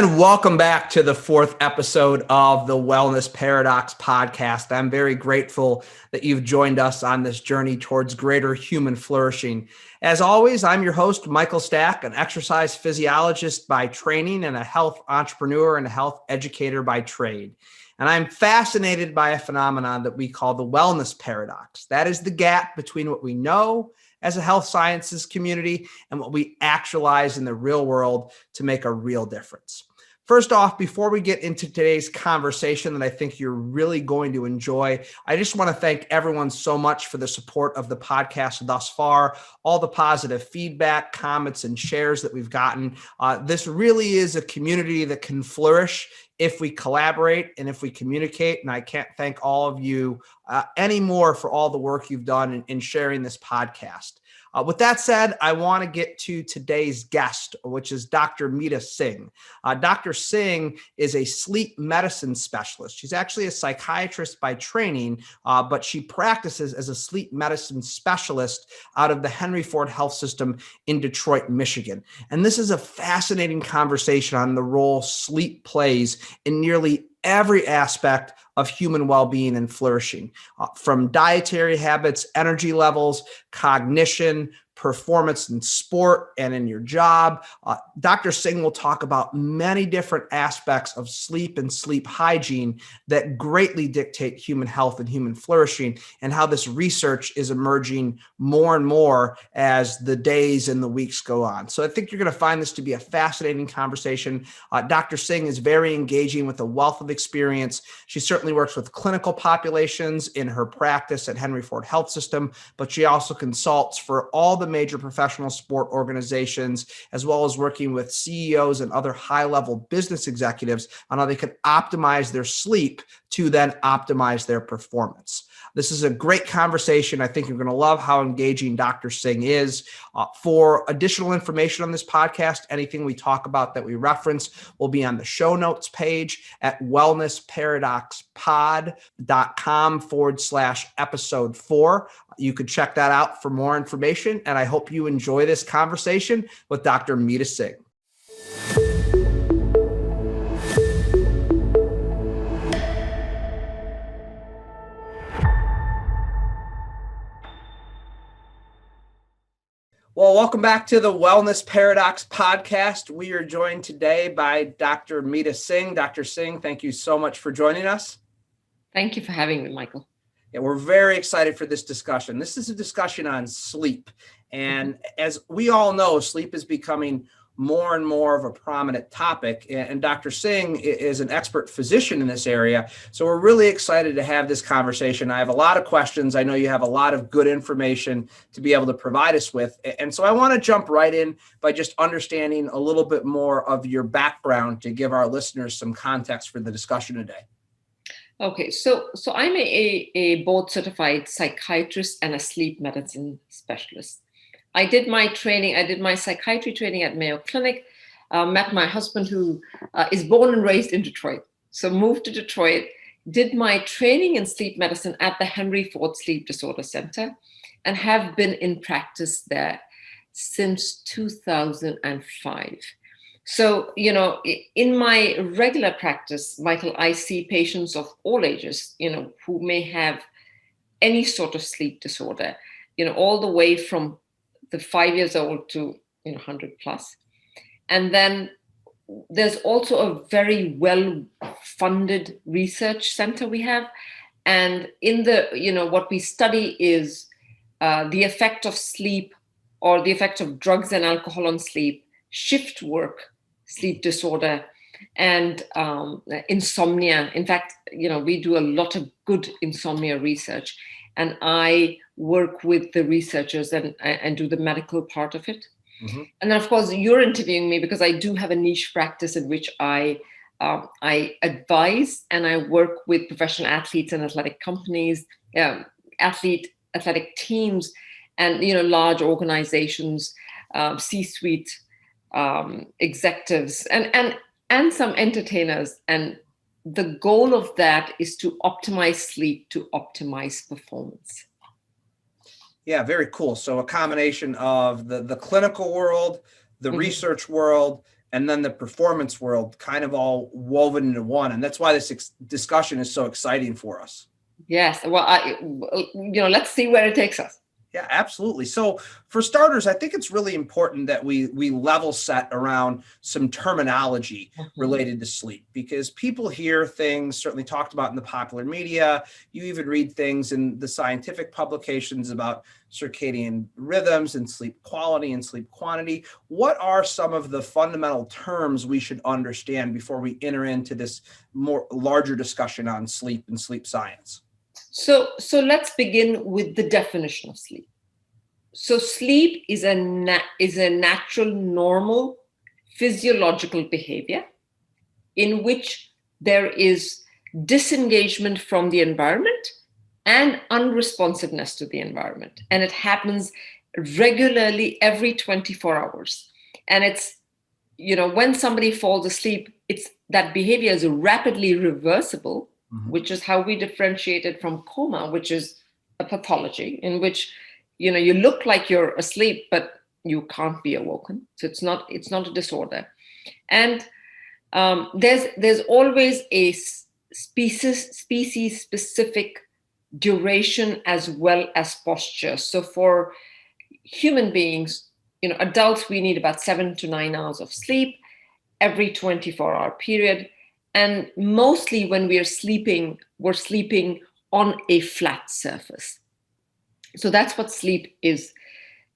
And welcome back to the fourth episode of the Wellness Paradox podcast. I'm very grateful that you've joined us on this journey towards greater human flourishing. As always, I'm your host, Michael Stack, an exercise physiologist by training and a health entrepreneur and a health educator by trade. And I'm fascinated by a phenomenon that we call the wellness paradox. That is the gap between what we know as a health sciences community and what we actualize in the real world to make a real difference. First off, before we get into today's conversation that I think you're really going to enjoy, I just want to thank everyone so much for the support of the podcast thus far, all the positive feedback, comments, and shares that we've gotten. This really is a community that can flourish if we collaborate and if we communicate. And I can't thank all of you anymore for all the work you've done in sharing this podcast. With that said, I want to get to today's guest, which is Dr. Meeta Singh. Dr. Singh is a sleep medicine specialist. She's actually a psychiatrist by training, but she practices as a sleep medicine specialist out of the Henry Ford Health System in Detroit, Michigan. And this is a fascinating conversation on the role sleep plays in nearly every aspect of human well-being and flourishing, from dietary habits, energy levels, cognition, performance in sport and in your job. Dr. Singh will talk about many different aspects of sleep and sleep hygiene that greatly dictate human health and human flourishing, and how this research is emerging more and more as the days and the weeks go on. So I think you're going to find this to be a fascinating conversation. Dr. Singh is very engaging with a wealth of experience. She certainly works with clinical populations in her practice at Henry Ford Health System, but she also consults for all the major professional sport organizations, as well as working with CEOs and other high-level business executives on how they can optimize their sleep to then optimize their performance. This is a great conversation. I think you're going to love how engaging Dr. Singh is. For additional information on this podcast, anything we talk about that we reference will be on the show notes page at wellnessparadoxpod.com/episode 4. You could check that out for more information, and I hope you enjoy this conversation with Dr. Meeta Singh. Well, welcome back to the Wellness Paradox podcast. We are joined today by Dr. Meeta Singh. Dr. Singh, thank you so much for joining us. Thank you for having me, Michael. Yeah, we're very excited for this discussion. This is a discussion on sleep. And as we all know, sleep is becoming more and more of a prominent topic. And Dr. Singh is an expert physician in this area. So we're really excited to have this conversation. I have a lot of questions. I know you have a lot of good information to be able to provide us with. And so I want to jump right in by just understanding a little bit more of your background to give our listeners some context for the discussion today. Okay, so I'm a board certified psychiatrist and a sleep medicine specialist. I did my psychiatry training at Mayo Clinic, met my husband who is born and raised in Detroit. So moved to Detroit, did my training in sleep medicine at the Henry Ford Sleep Disorder Center, and have been in practice there since 2005. So, in my regular practice, Michael, I see patients of all ages, who may have any sort of sleep disorder, all the way from the 5 years old to 100 plus. And then there's also a very well-funded research center we have. And in the, what we study is the effect of sleep or the effect of drugs and alcohol on sleep, shift work, sleep disorder, and insomnia. In fact, we do a lot of good insomnia research, and I work with the researchers and do the medical part of it. Mm-hmm. And then, of course, you're interviewing me because I do have a niche practice in which I advise and I work with professional athletes and athletic companies, athletic teams, and large organizations, C-suite executives, and some entertainers. And the goal of that is to optimize sleep, to optimize performance. Yeah, very cool. So a combination of the clinical world, the research world, and then the performance world kind of all woven into one. And that's why this discussion is so exciting for us. Yes. Well, let's see where it takes us. Yeah, absolutely. So for starters, I think it's really important that we level set around some terminology related to sleep, because people hear things certainly talked about in the popular media. You even read things in the scientific publications about circadian rhythms and sleep quality and sleep quantity. What are some of the fundamental terms we should understand before we enter into this more larger discussion on sleep and sleep science? So let's begin with the definition of sleep. So sleep is a natural, normal, physiological behavior in which there is disengagement from the environment and unresponsiveness to the environment. And it happens regularly every 24 hours. And it's, when somebody falls asleep, it's that behavior is rapidly reversible, which is how we differentiate it from coma, which is a pathology in which, you look like you're asleep, but you can't be awoken. So it's not a disorder. And there's always a species specific duration as well as posture. So for human beings, adults, we need about 7 to 9 hours of sleep every 24-hour period. And mostly when we are sleeping, we're sleeping on a flat surface. So that's what sleep is.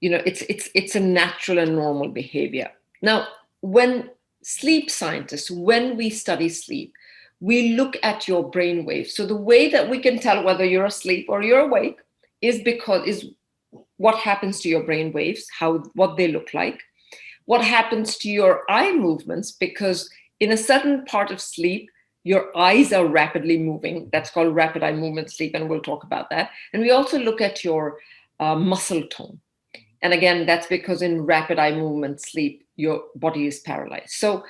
It's a natural and normal behavior. Now, when sleep scientists, when we study sleep, we look at your brain waves. So the way that we can tell whether you're asleep or you're awake is what happens to your brain waves, what they look like, what happens to your eye movements, because in a certain part of sleep, your eyes are rapidly moving. That's called rapid eye movement sleep, and we'll talk about that. And we also look at your muscle tone. And again, that's because in rapid eye movement sleep, your body is paralyzed. So,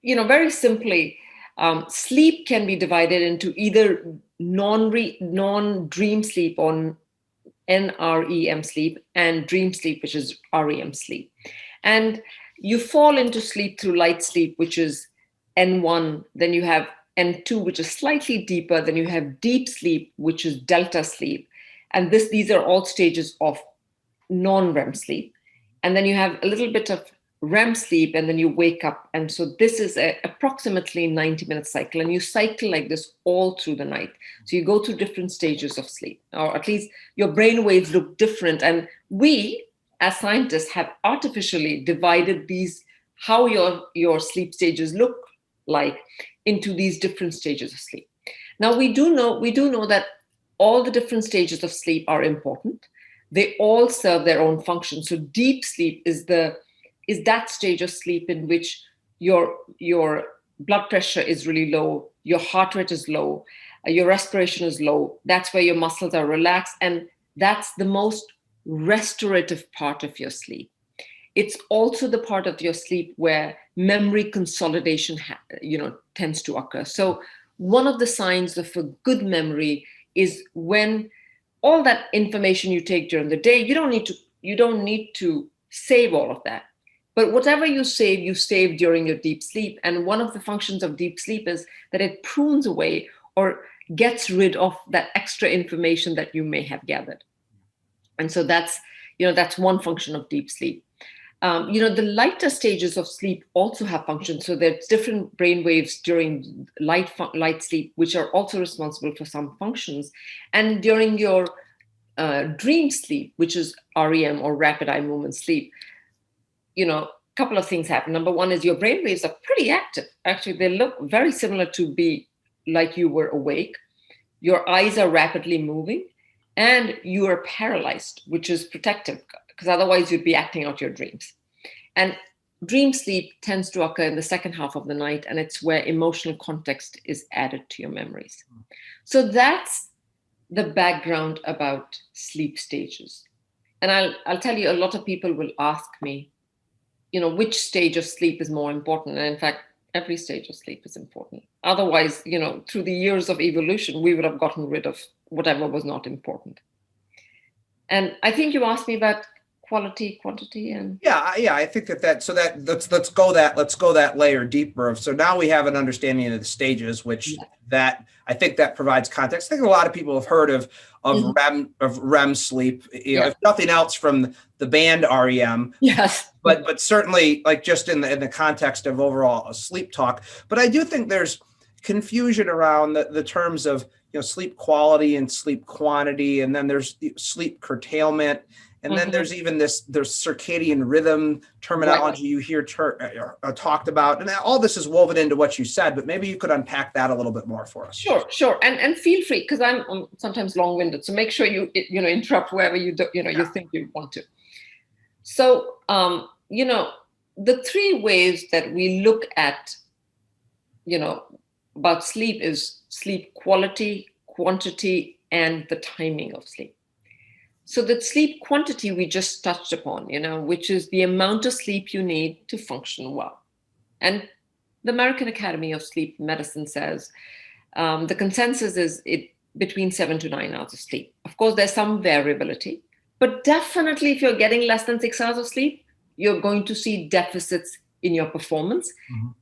very simply, sleep can be divided into either non-dream sleep or NREM sleep and dream sleep, which is REM sleep. And you fall into sleep through light sleep, which is N1, then you have N2, which is slightly deeper, then you have deep sleep, which is delta sleep. And these are all stages of non-REM sleep. And then you have a little bit of REM sleep, and then you wake up. And so this is approximately 90-minute cycle, and you cycle like this all through the night. So you go through different stages of sleep, or at least your brain waves look different. And we, as scientists, have artificially divided how your sleep stages look like into these different stages of sleep. Now, we do know that all the different stages of sleep are important. They all serve their own function. So deep sleep is that stage of sleep in which your blood pressure is really low, your heart rate is low, your respiration is low. That's where your muscles are relaxed, and that's the most restorative part of your sleep. It's also the part of your sleep where memory consolidation tends to occur. So one of the signs of a good memory is when all that information you take during the day, you don't need to save all of that. But whatever you save during your deep sleep. And one of the functions of deep sleep is that it prunes away or gets rid of that extra information that you may have gathered. And so that's one function of deep sleep. The lighter stages of sleep also have functions. So there's different brain waves during light sleep, which are also responsible for some functions. And during your dream sleep, which is REM or rapid eye movement sleep, a couple of things happen. Number one is your brain waves are pretty active. Actually, they look very similar to be like you were awake. Your eyes are rapidly moving, and you are paralyzed, which is protective, because otherwise you'd be acting out your dreams. And dream sleep tends to occur in the second half of the night, and it's where emotional context is added to your memories. So that's the background about sleep stages. And I'll tell you, a lot of people will ask me, which stage of sleep is more important? And in fact, every stage of sleep is important. Otherwise, through the years of evolution, we would have gotten rid of whatever was not important. And I think you asked me about quality, quantity, and Yeah. I think so that let's go that layer deeper of, so now we have an understanding of the stages, which that I think that provides context. I think a lot of people have heard of REM sleep, if nothing else from the band REM. Yes. But certainly, like, just in the context of overall sleep talk. But I do think there's confusion around the terms of, sleep quality and sleep quantity, and then there's sleep curtailment, and then there's even there's circadian rhythm terminology you hear talked about, and all this is woven into what you said. But maybe you could unpack that a little bit more for us. Sure, and feel free, because I'm sometimes long-winded, so make sure you interrupt wherever you you think you want to. So the three ways that we look at about sleep is sleep quality, quantity, and the timing of sleep. So the sleep quantity we just touched upon, which is the amount of sleep you need to function well. And the American Academy of Sleep Medicine says the consensus is between 7 to 9 hours of sleep. Of course, there's some variability, but definitely if you're getting less than 6 hours of sleep, you're going to see deficits in your performance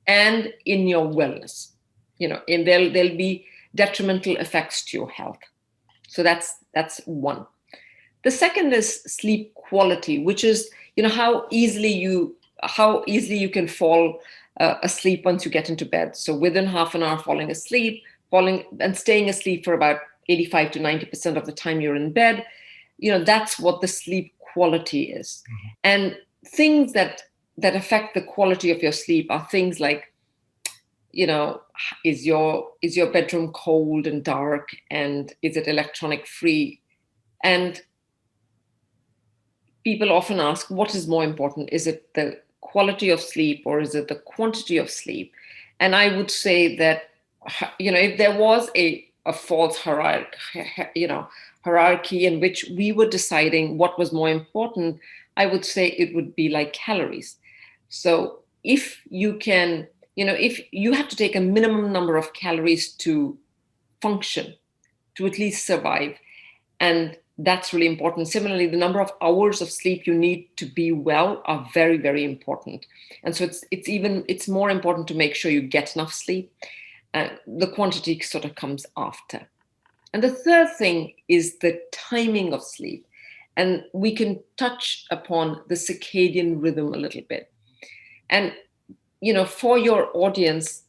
and in your wellness. And there'll be detrimental effects to your health. So that's one. The second is sleep quality, which is how easily you can fall asleep once you get into bed. So within half an hour falling and staying asleep for about 85 to 90% of the time you're in bed, that's what the sleep quality is. And things that affect the quality of your sleep are things like, is your bedroom cold and dark, and is it electronic free? And people often ask, what is more important? Is it the quality of sleep or is it the quantity of sleep? And I would say that, if there was a false hierarchy in which we were deciding what was more important, I would say it would be like calories. So if you can, if you have to take a minimum number of calories to function, to at least survive, and that's really important. Similarly, the number of hours of sleep you need to be well are very, very important. And so it's more important to make sure you get enough sleep. The quantity sort of comes after. And the third thing is the timing of sleep. And we can touch upon the circadian rhythm a little bit. And, for your audience,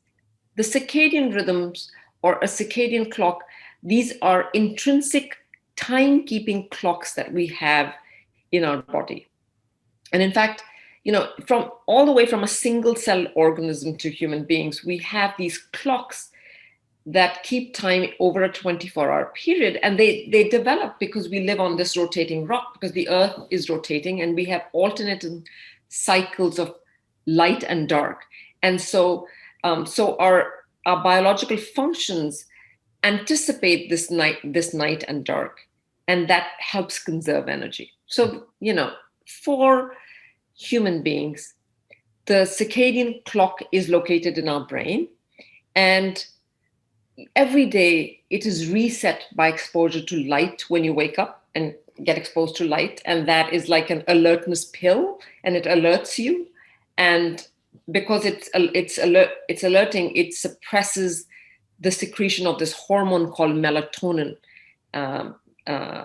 the circadian rhythms or a circadian clock, these are intrinsic timekeeping clocks that we have in our body. And in fact, from all the way from a single cell organism to human beings, we have these clocks that keep time over a 24-hour period. And they develop because we live on this rotating rock, because the earth is rotating and we have alternating cycles of light and dark. And so our biological functions anticipate this night and dark, and that helps conserve energy. So, for human beings, the circadian clock is located in our brain, and every day it is reset by exposure to light. When you wake up and get exposed to light, and that is like an alertness pill, and it alerts you. And because it's alerting, it suppresses the secretion of this hormone called melatonin,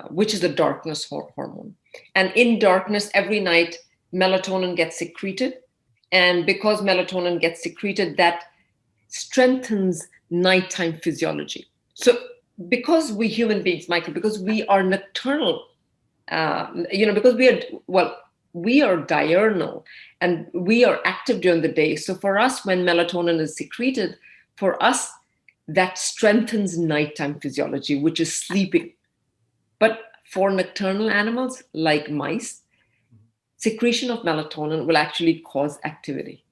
which is the darkness hormone. And in darkness, every night, melatonin gets secreted. And because melatonin gets secreted, that strengthens nighttime physiology. So because we human beings, Michael, because we are nocturnal, because we are diurnal and we are active during the day. So for us, when melatonin is secreted, for us, that strengthens nighttime physiology, which is sleeping. But for nocturnal animals like mice, secretion of melatonin will actually cause activity.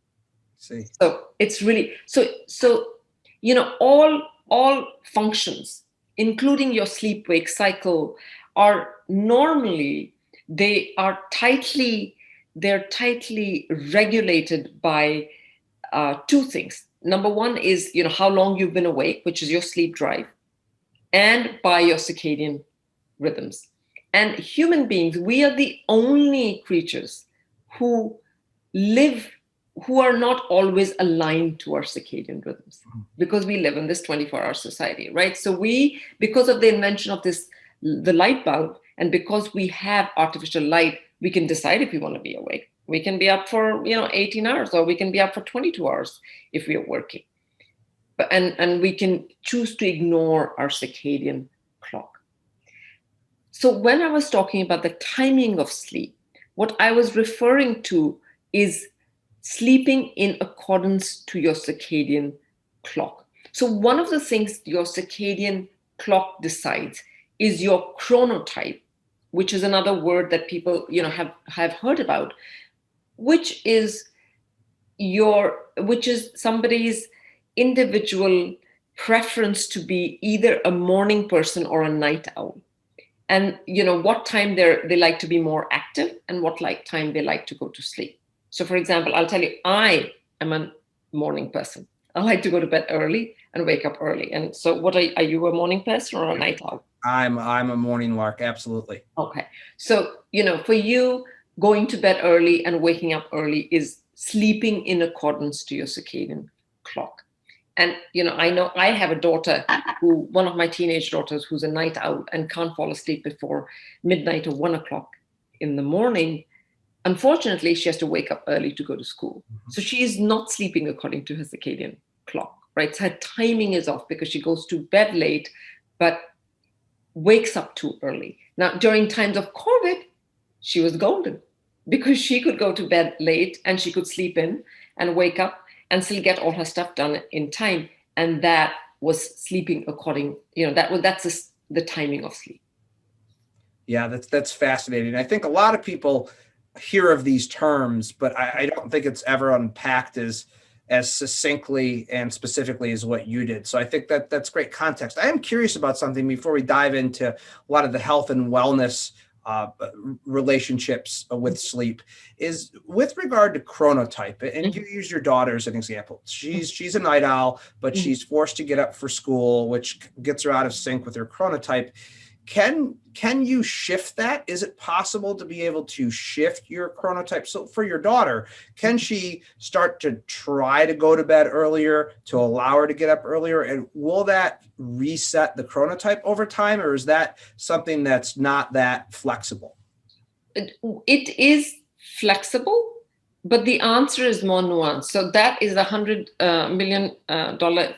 See. So it's really all functions, including your sleep-wake cycle, are normally they're tightly regulated by two things. Number one is how long you've been awake, which is your sleep drive, and by your circadian rhythms. And human beings, we are the only creatures who live, who are not always aligned to our circadian rhythms, because we live in this 24-hour society, right? So we, because of the invention of this, the light bulb, and because we have artificial light, we can decide if we want to be awake. We can be up for 18 hours, or we can be up for 22 hours if we are working. And we can choose to ignore our circadian clock. So when I was talking about the timing of sleep, what I was referring to is sleeping in accordance to your circadian clock. So one of the things your circadian clock decides is your chronotype, which is another word that people have heard about, which is somebody's individual preference to be either a morning person or a night owl. And what time they like to be more active, and what time they like to go to sleep. So for example, I'll tell you, I am a morning person. I like to go to bed early and wake up early. And so what are you, a morning person or a night owl? I'm a morning lark, absolutely. Okay. So, for you, going to bed early and waking up early is sleeping in accordance to your circadian clock. And, I know I have a daughter one of my teenage daughters, who's a night owl and can't fall asleep before midnight or 1 o'clock in the morning. Unfortunately, she has to wake up early to go to school. Mm-hmm. So she is not sleeping according to her circadian clock, right? So her timing is off because she goes to bed late, but wakes up too early. Now, during times of COVID, she was golden because she could go to bed late and she could sleep in and wake up and still get all her stuff done in time. And that was sleeping according, that's the timing of sleep. Yeah, that's fascinating. I think a lot of people hear of these terms, but I don't think it's ever unpacked as succinctly and specifically as what you did. So I think that's great context. I am curious about something before we dive into a lot of the health and wellness relationships with sleep, is with regard to chronotype. And you use your daughter as an example. She's a night owl, but she's forced to get up for school, which gets her out of sync with her chronotype. Can you shift that? Is it possible to be able to shift your chronotype? So for your daughter, can she start to try to go to bed earlier to allow her to get up earlier? And will that reset the chronotype over time? Or is that something that's not that flexible? It is flexible, but the answer is more nuanced. So that is $100 million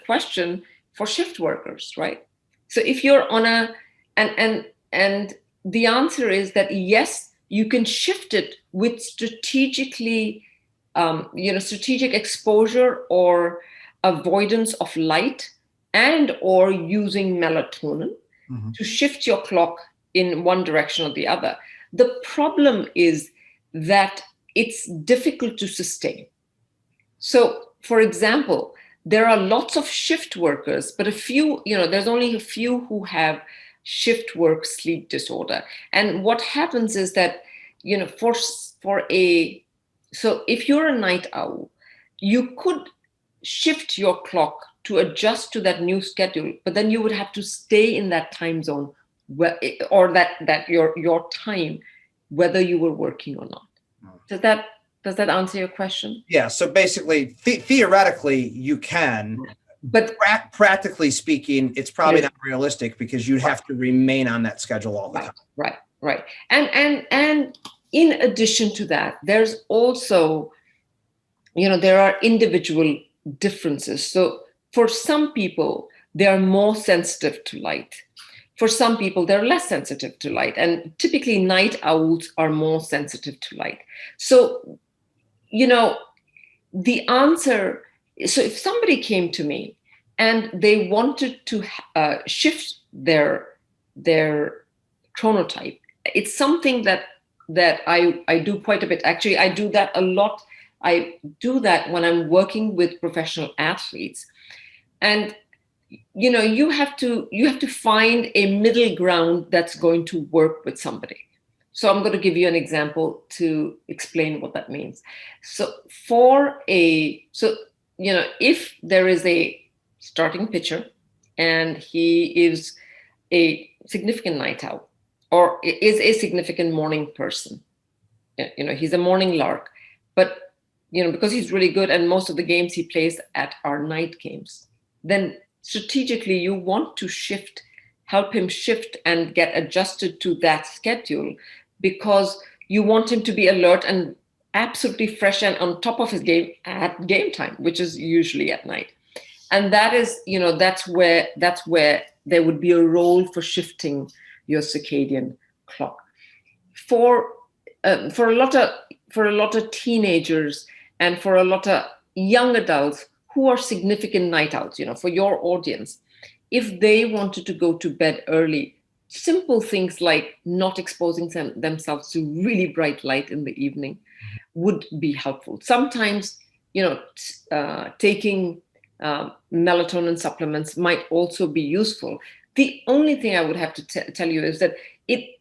question for shift workers, right? So if you're on and the answer is that yes, you can shift it with strategic exposure or avoidance of light, and or using melatonin to shift your clock in one direction or the other. The problem is that it's difficult to sustain. So, for example, there are lots of shift workers, but there's only a few who have shift work sleep disorder. And what happens is that, so if you're a night owl, you could shift your clock to adjust to that new schedule, but then you would have to stay in that time zone or that your time, whether you were working or not. Does that answer your question? Yeah. So basically, theoretically, you can. But practically speaking, it's probably not realistic because you'd have to remain on that schedule all the time. Right. And in addition to that, there's also, there are individual differences. So for some people, they are more sensitive to light. For some people, they're less sensitive to light. And typically night owls are more sensitive to light. So, the answer, so if somebody came to me and they wanted to shift their chronotype, it's something that I do quite a bit. Actually, I do that a lot. I do that when I'm working with professional athletes. And you have to find a middle ground that's going to work with somebody. So I'm going to give you an example to explain what that means. So if there is a starting pitcher and he is a significant night owl, or is a significant morning person. He's a morning lark, but because he's really good and most of the games he plays at are night games, then strategically you want to help him shift and get adjusted to that schedule, because you want him to be alert and absolutely fresh and on top of his game at game time, which is usually at night. And that is, that's where there would be a role for shifting your circadian clock. For a lot of teenagers and for a lot of young adults who are significant night owls, for your audience, if they wanted to go to bed early, simple things like not exposing themselves to really bright light in the evening would be helpful. Sometimes, taking melatonin supplements might also be useful. The only thing I would have to tell you is that it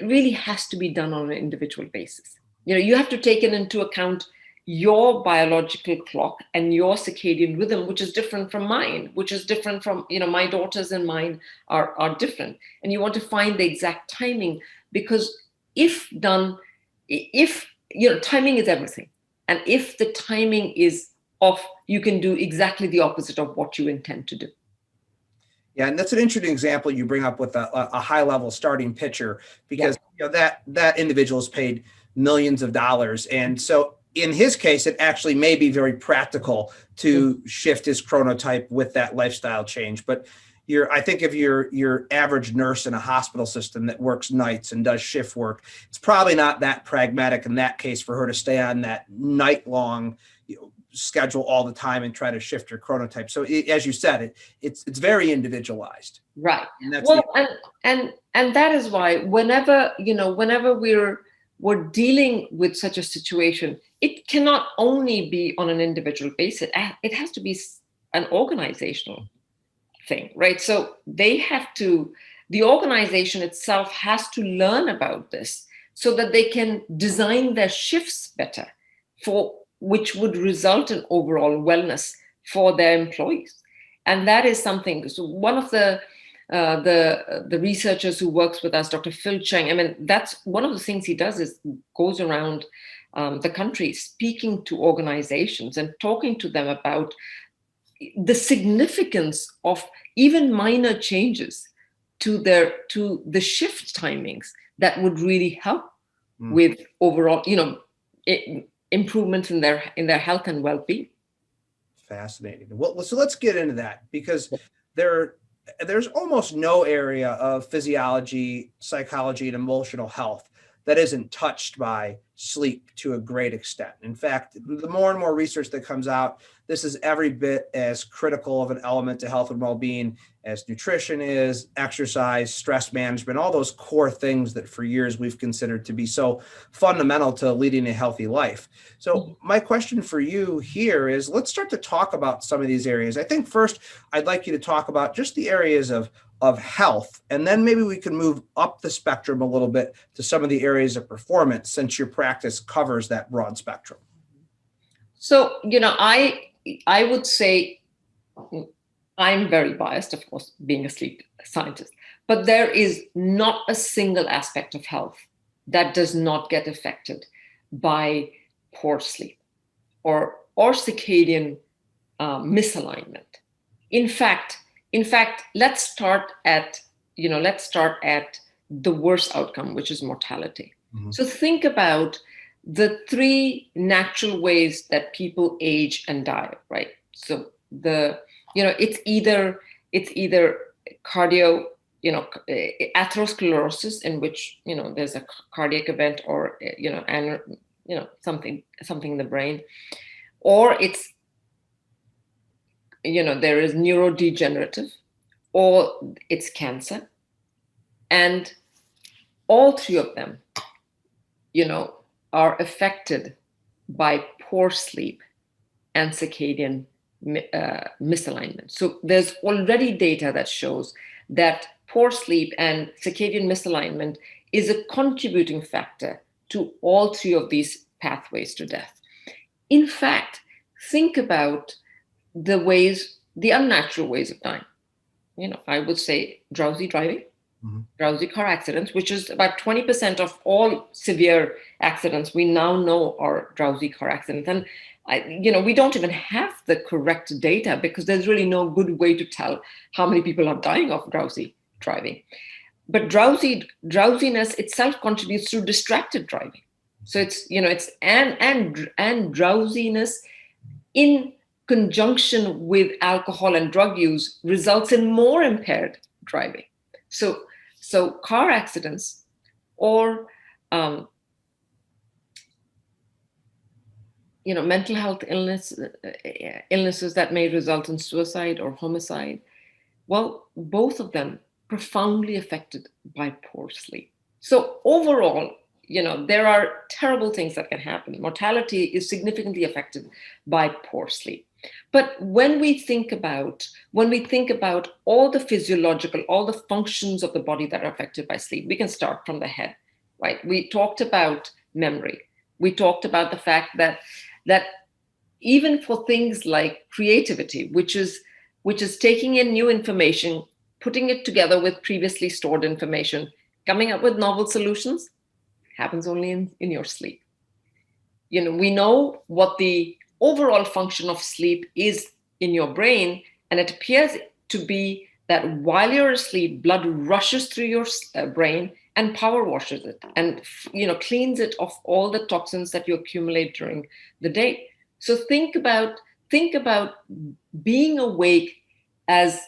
really has to be done on an individual basis. You have to take into account your biological clock and your circadian rhythm, which is different from mine, which is different from, my daughters and mine are different. And you want to find the exact timing, because timing is everything. And if the timing is off, you can do exactly the opposite of what you intend to do. Yeah, and that's an interesting example you bring up with a high-level starting pitcher, because that individual is paid millions of dollars, and so in his case, it actually may be very practical to shift his chronotype with that lifestyle change. But I think if your average nurse in a hospital system that works nights and does shift work, it's probably not that pragmatic in that case for her to stay on that night-long schedule all the time and try to shift your chronotype. So as you said, it's very individualized. Right. And and that is why whenever we're dealing with such a situation, it cannot only be on an individual basis. It has to be an organizational thing, right? So the organization itself has to learn about this so that they can design their shifts better, which would result in overall wellness for their employees. And that is something. So one of the researchers who works with us, Dr. Phil Cheng, that's one of the things he does is goes around the country speaking to organizations and talking to them about the significance of even minor changes to the shift timings that would really help with overall, improvements in their health and well-being. Fascinating. Well, so let's get into that, because there's almost no area of physiology, psychology, and emotional health that isn't touched by sleep to a great extent. In fact, the more and more research that comes out, this is every bit as critical of an element to health and well-being as nutrition is, exercise, stress management, all those core things that for years we've considered to be so fundamental to leading a healthy life. So my question for you here is, let's start to talk about some of these areas. I think first, I'd like you to talk about just the areas of health, and then maybe we can move up the spectrum a little bit to some of the areas of performance, since your practice covers that broad spectrum. So, I would say I'm very biased, of course, being a sleep scientist, but there is not a single aspect of health that does not get affected by poor sleep or circadian misalignment. In fact, let's start at the worst outcome, which is mortality. Mm-hmm. So think about the three natural ways that people age and die, right? So it's either cardio, atherosclerosis, in which there's a cardiac event or something in the brain, or it's there is neurodegenerative, or it's cancer, and all three of them are affected by poor sleep and circadian misalignment. So there's already data that shows that poor sleep and circadian misalignment is a contributing factor to all three of these pathways to death. In fact, think about the unnatural ways of dying. I would say drowsy driving, drowsy car accidents, which is about 20% of all severe accidents we now know are drowsy car accidents. And we don't even have the correct data because there's really no good way to tell how many people are dying of drowsy driving. But drowsiness itself contributes to distracted driving. So it's and drowsiness in conjunction with alcohol and drug use results in more impaired driving. So car accidents or mental health illnesses that may result in suicide or homicide, well, both of them profoundly affected by poor sleep. So overall, there are terrible things that can happen. Mortality is significantly affected by poor sleep. But when we think about all the physiological, all the functions of the body that are affected by sleep, we can start from the head, right? We talked about memory. We talked about the fact that even for things like creativity, which is taking in new information, putting it together with previously stored information, coming up with novel solutions, happens only in your sleep. We know what the overall function of sleep is in your brain, and it appears to be that while you're asleep, blood rushes through your brain and power washes it and cleans it of all the toxins that you accumulate during the day. So think about being awake as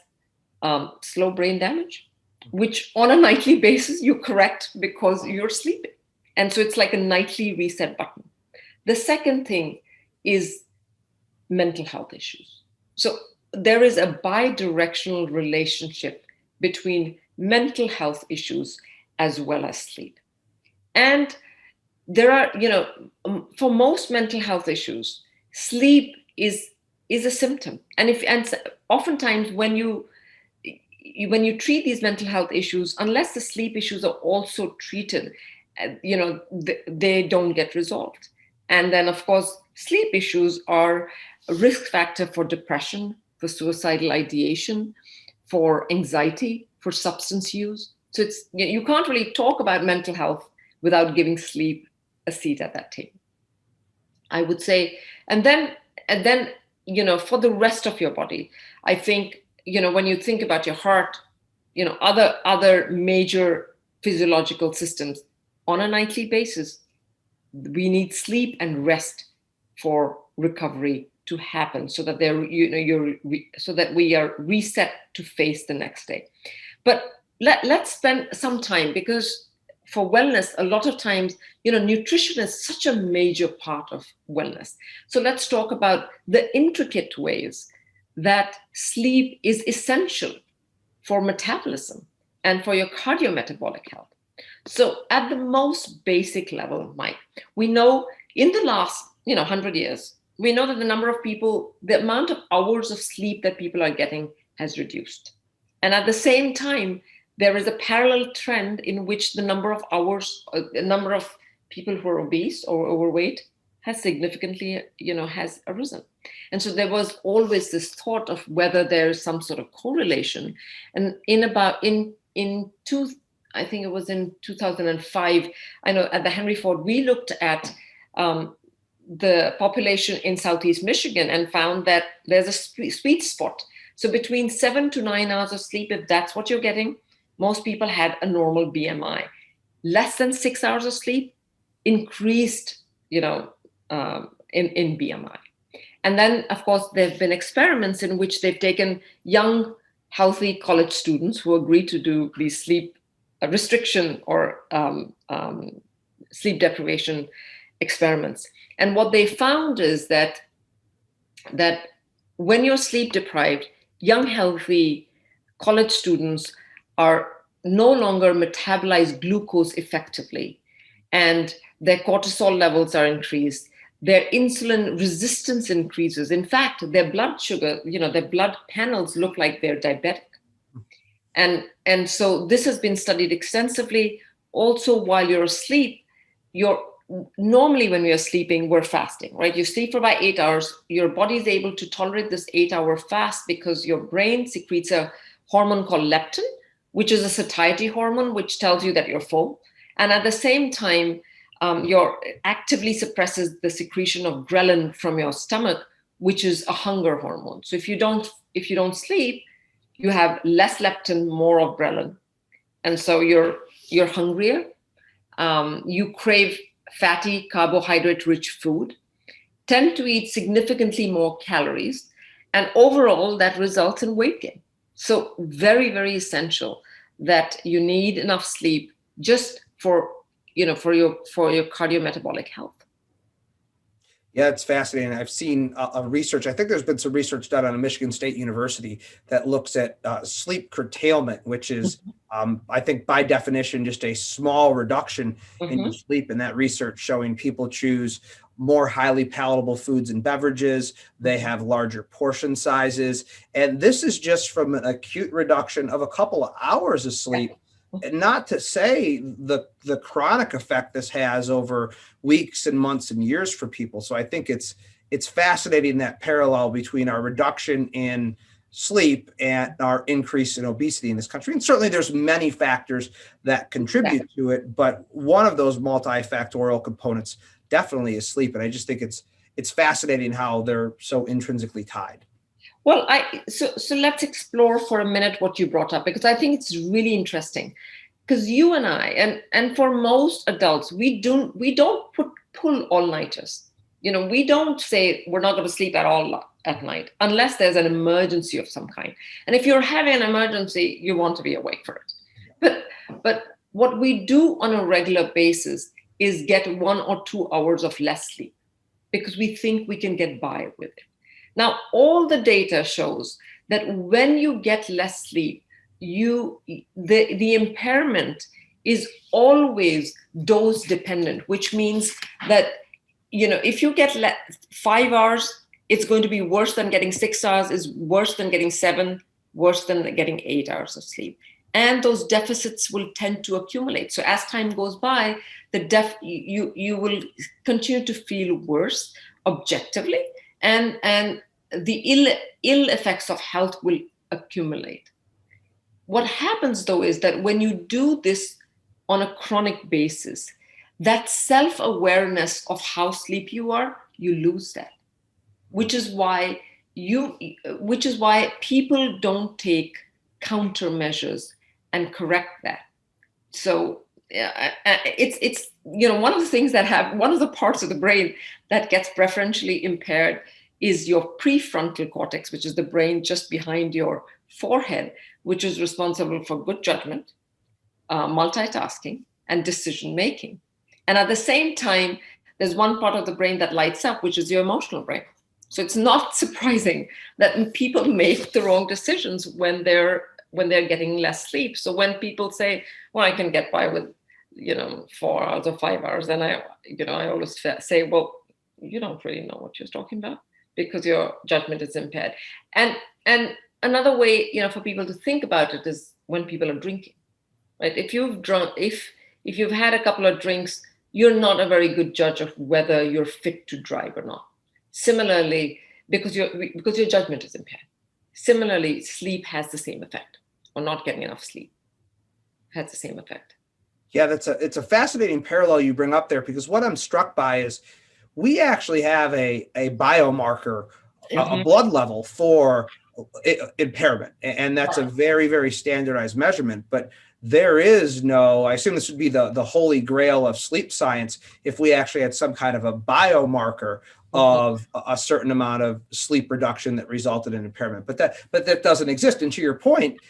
slow brain damage, which on a nightly basis you correct because you're sleeping. And so it's like a nightly reset button. The second thing is mental health issues. So there is a bi-directional relationship between mental health issues as well as sleep. And there are, for most mental health issues, sleep is a symptom. And oftentimes when you treat these mental health issues, unless the sleep issues are also treated, they don't get resolved. And then, of course, sleep issues are a risk factor for depression, for suicidal ideation, for anxiety, for substance use. So you can't really talk about mental health without giving sleep a seat at that table, I would say. And then for the rest of your body, I think, when you think about your heart, other major physiological systems on a nightly basis, we need sleep and rest for recovery to happen, so that so that we are reset to face the next day. But let's spend some time, because for wellness, a lot of times, nutrition is such a major part of wellness. So let's talk about the intricate ways that sleep is essential for metabolism and for your cardiometabolic health. So at the most basic level, Mike, we know in the last 100 years, we know that the amount of hours of sleep that people are getting has reduced. And at the same time, there is a parallel trend in which the number of hours, the number of people who are obese or overweight has significantly, has arisen. And so there was always this thought of whether there is some sort of correlation. And I think it was in 2005, I know at the Henry Ford, we looked at the population in Southeast Michigan and found that there's a sweet spot. So between 7 to 9 hours of sleep, if that's what you're getting, most people had a normal BMI. Less than 6 hours of sleep increased, in BMI. And then, of course, there have been experiments in which they've taken young, healthy college students who agreed to do these sleep restriction or sleep deprivation experiments. And what they found is that when you're sleep deprived, young, healthy college students are no longer metabolize glucose effectively, and their cortisol levels are increased. Their insulin resistance increases. In fact, their blood sugar, their blood panels look like they're diabetic. And so this has been studied extensively. Also, while you're asleep, normally when we are sleeping, we're fasting, right? You sleep for about 8 hours. Your body is able to tolerate this 8-hour fast because your brain secretes a hormone called leptin, which is a satiety hormone, which tells you that you're full. And at the same time, your actively suppresses the secretion of ghrelin from your stomach, which is a hunger hormone. So if you don't sleep, you have less leptin, more of ghrelin, and so you're hungrier. You crave fatty, carbohydrate-rich food, tend to eat significantly more calories, and overall that results in weight gain. So very, very essential that you need enough sleep just for your cardiometabolic health. Yeah, it's fascinating. I've seen a research. I think there's been some research done on a Michigan State University that looks at sleep curtailment, which is, I think, by definition, just a small reduction in your sleep. And that research showing people choose more highly palatable foods and beverages. They have larger portion sizes. And this is just from an acute reduction of a couple of hours of sleep. And not to say the chronic effect this has over weeks and months and years for people. So I think it's fascinating, that parallel between our reduction in sleep and our increase in obesity in this country. And certainly there's many factors that contribute to it, but one of those multifactorial components definitely is sleep. And I just think it's fascinating how they're so intrinsically tied. Well, so let's explore for a minute what you brought up, because I think it's really interesting. Because you and I, and for most adults, we don't pull all-nighters. We don't say we're not going to sleep at all at night unless there's an emergency of some kind. And if you're having an emergency, you want to be awake for it. But what we do on a regular basis is get 1 or 2 hours of less sleep because we think we can get by with it. Now, all the data shows that when you get less sleep, the impairment is always dose dependent, which means that, if you get 5 hours, it's going to be worse than getting 6 hours, is worse than getting 7, worse than getting 8 hours of sleep. And those deficits will tend to accumulate. So as time goes by, you will continue to feel worse objectively, and the ill effects of health will accumulate. What happens, though, is that when you do this on a chronic basis, that self-awareness of how sleepy you are, you lose that, which is why people don't take countermeasures and correct that. So it's one of the things one of the parts of the brain that gets preferentially impaired is your prefrontal cortex, which is the brain just behind your forehead, which is responsible for good judgment, multitasking, and decision making. And at the same time, there's one part of the brain that lights up, which is your emotional brain. So it's not surprising that people make the wrong decisions when they're getting less sleep. So when people say, well, I can get by with 4 hours or 5 hours, then I always say, well, you don't really know what you're talking about, because your judgment is impaired. And another way, for people to think about it is when people are drinking, right? If you've had a couple of drinks, you're not a very good judge of whether you're fit to drive or not. Similarly, because your judgment is impaired. Similarly, sleep has the same effect, or not getting enough sleep has the same effect. Yeah, it's a fascinating parallel you bring up there, because what I'm struck by is we actually have a biomarker, a blood level for impairment. And that's a very, very standardized measurement. But there is no, I assume this would be the holy grail of sleep science, if we actually had some kind of a biomarker of a certain amount of sleep reduction that resulted in impairment. But that doesn't exist. And to your point,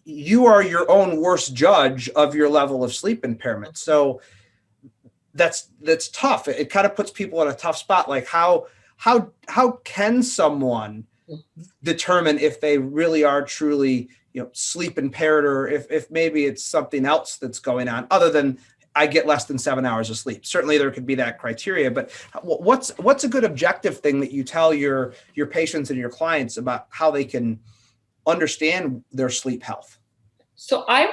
you are your own worst judge of your level of sleep impairment. So that's tough. It kind of puts people in a tough spot. Like how can someone determine if they really are truly, sleep impaired, or if maybe it's something else that's going on other than I get less than 7 hours of sleep? Certainly there could be that criteria, but what's a good objective thing that you tell your patients and your clients about how they can understand their sleep health? So I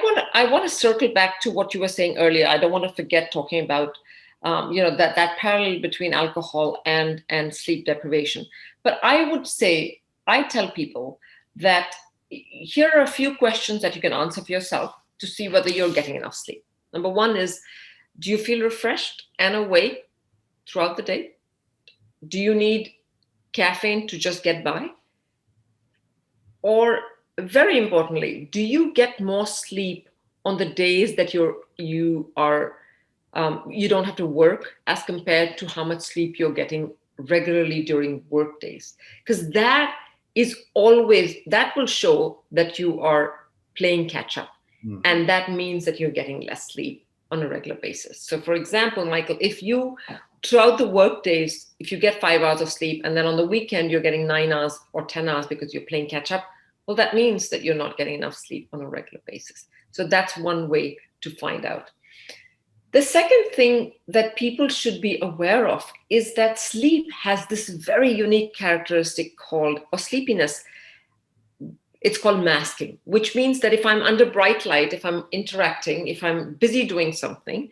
want to circle back to what you were saying earlier. I don't want to forget talking about that parallel between alcohol and sleep deprivation. But I would say, I tell people that here are a few questions that you can answer for yourself to see whether you're getting enough sleep. Number one is, do you feel refreshed and awake throughout the day? Do you need caffeine to just get by? Or very importantly, do you get more sleep on the days that you don't have to work as compared to how much sleep you're getting regularly during work days? Because that will show that you are playing catch up. Mm. And that means that you're getting less sleep on a regular basis. So for example, Michael, if you throughout the work days, if you get 5 hours of sleep and then on the weekend you're getting 9 hours or 10 hours because you're playing catch up, well, that means that you're not getting enough sleep on a regular basis. So that's one way to find out. The second thing that people should be aware of is that sleep has this very unique characteristic called, or sleepiness, it's called masking, which means that if I'm under bright light, if I'm interacting, if I'm busy doing something,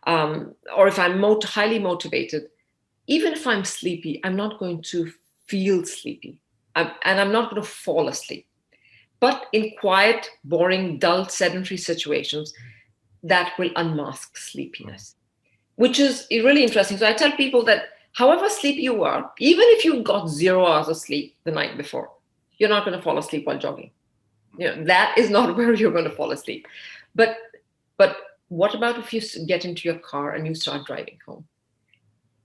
or if I'm highly motivated, even if I'm sleepy, I'm not going to feel sleepy, and I'm not going to fall asleep. But in quiet, boring, dull, sedentary situations, that will unmask sleepiness, which is really interesting. So I tell people that however sleepy you are, even if you got 0 hours of sleep the night before, you're not going to fall asleep while jogging. That is not where you're going to fall asleep. But what about if you get into your car and you start driving home?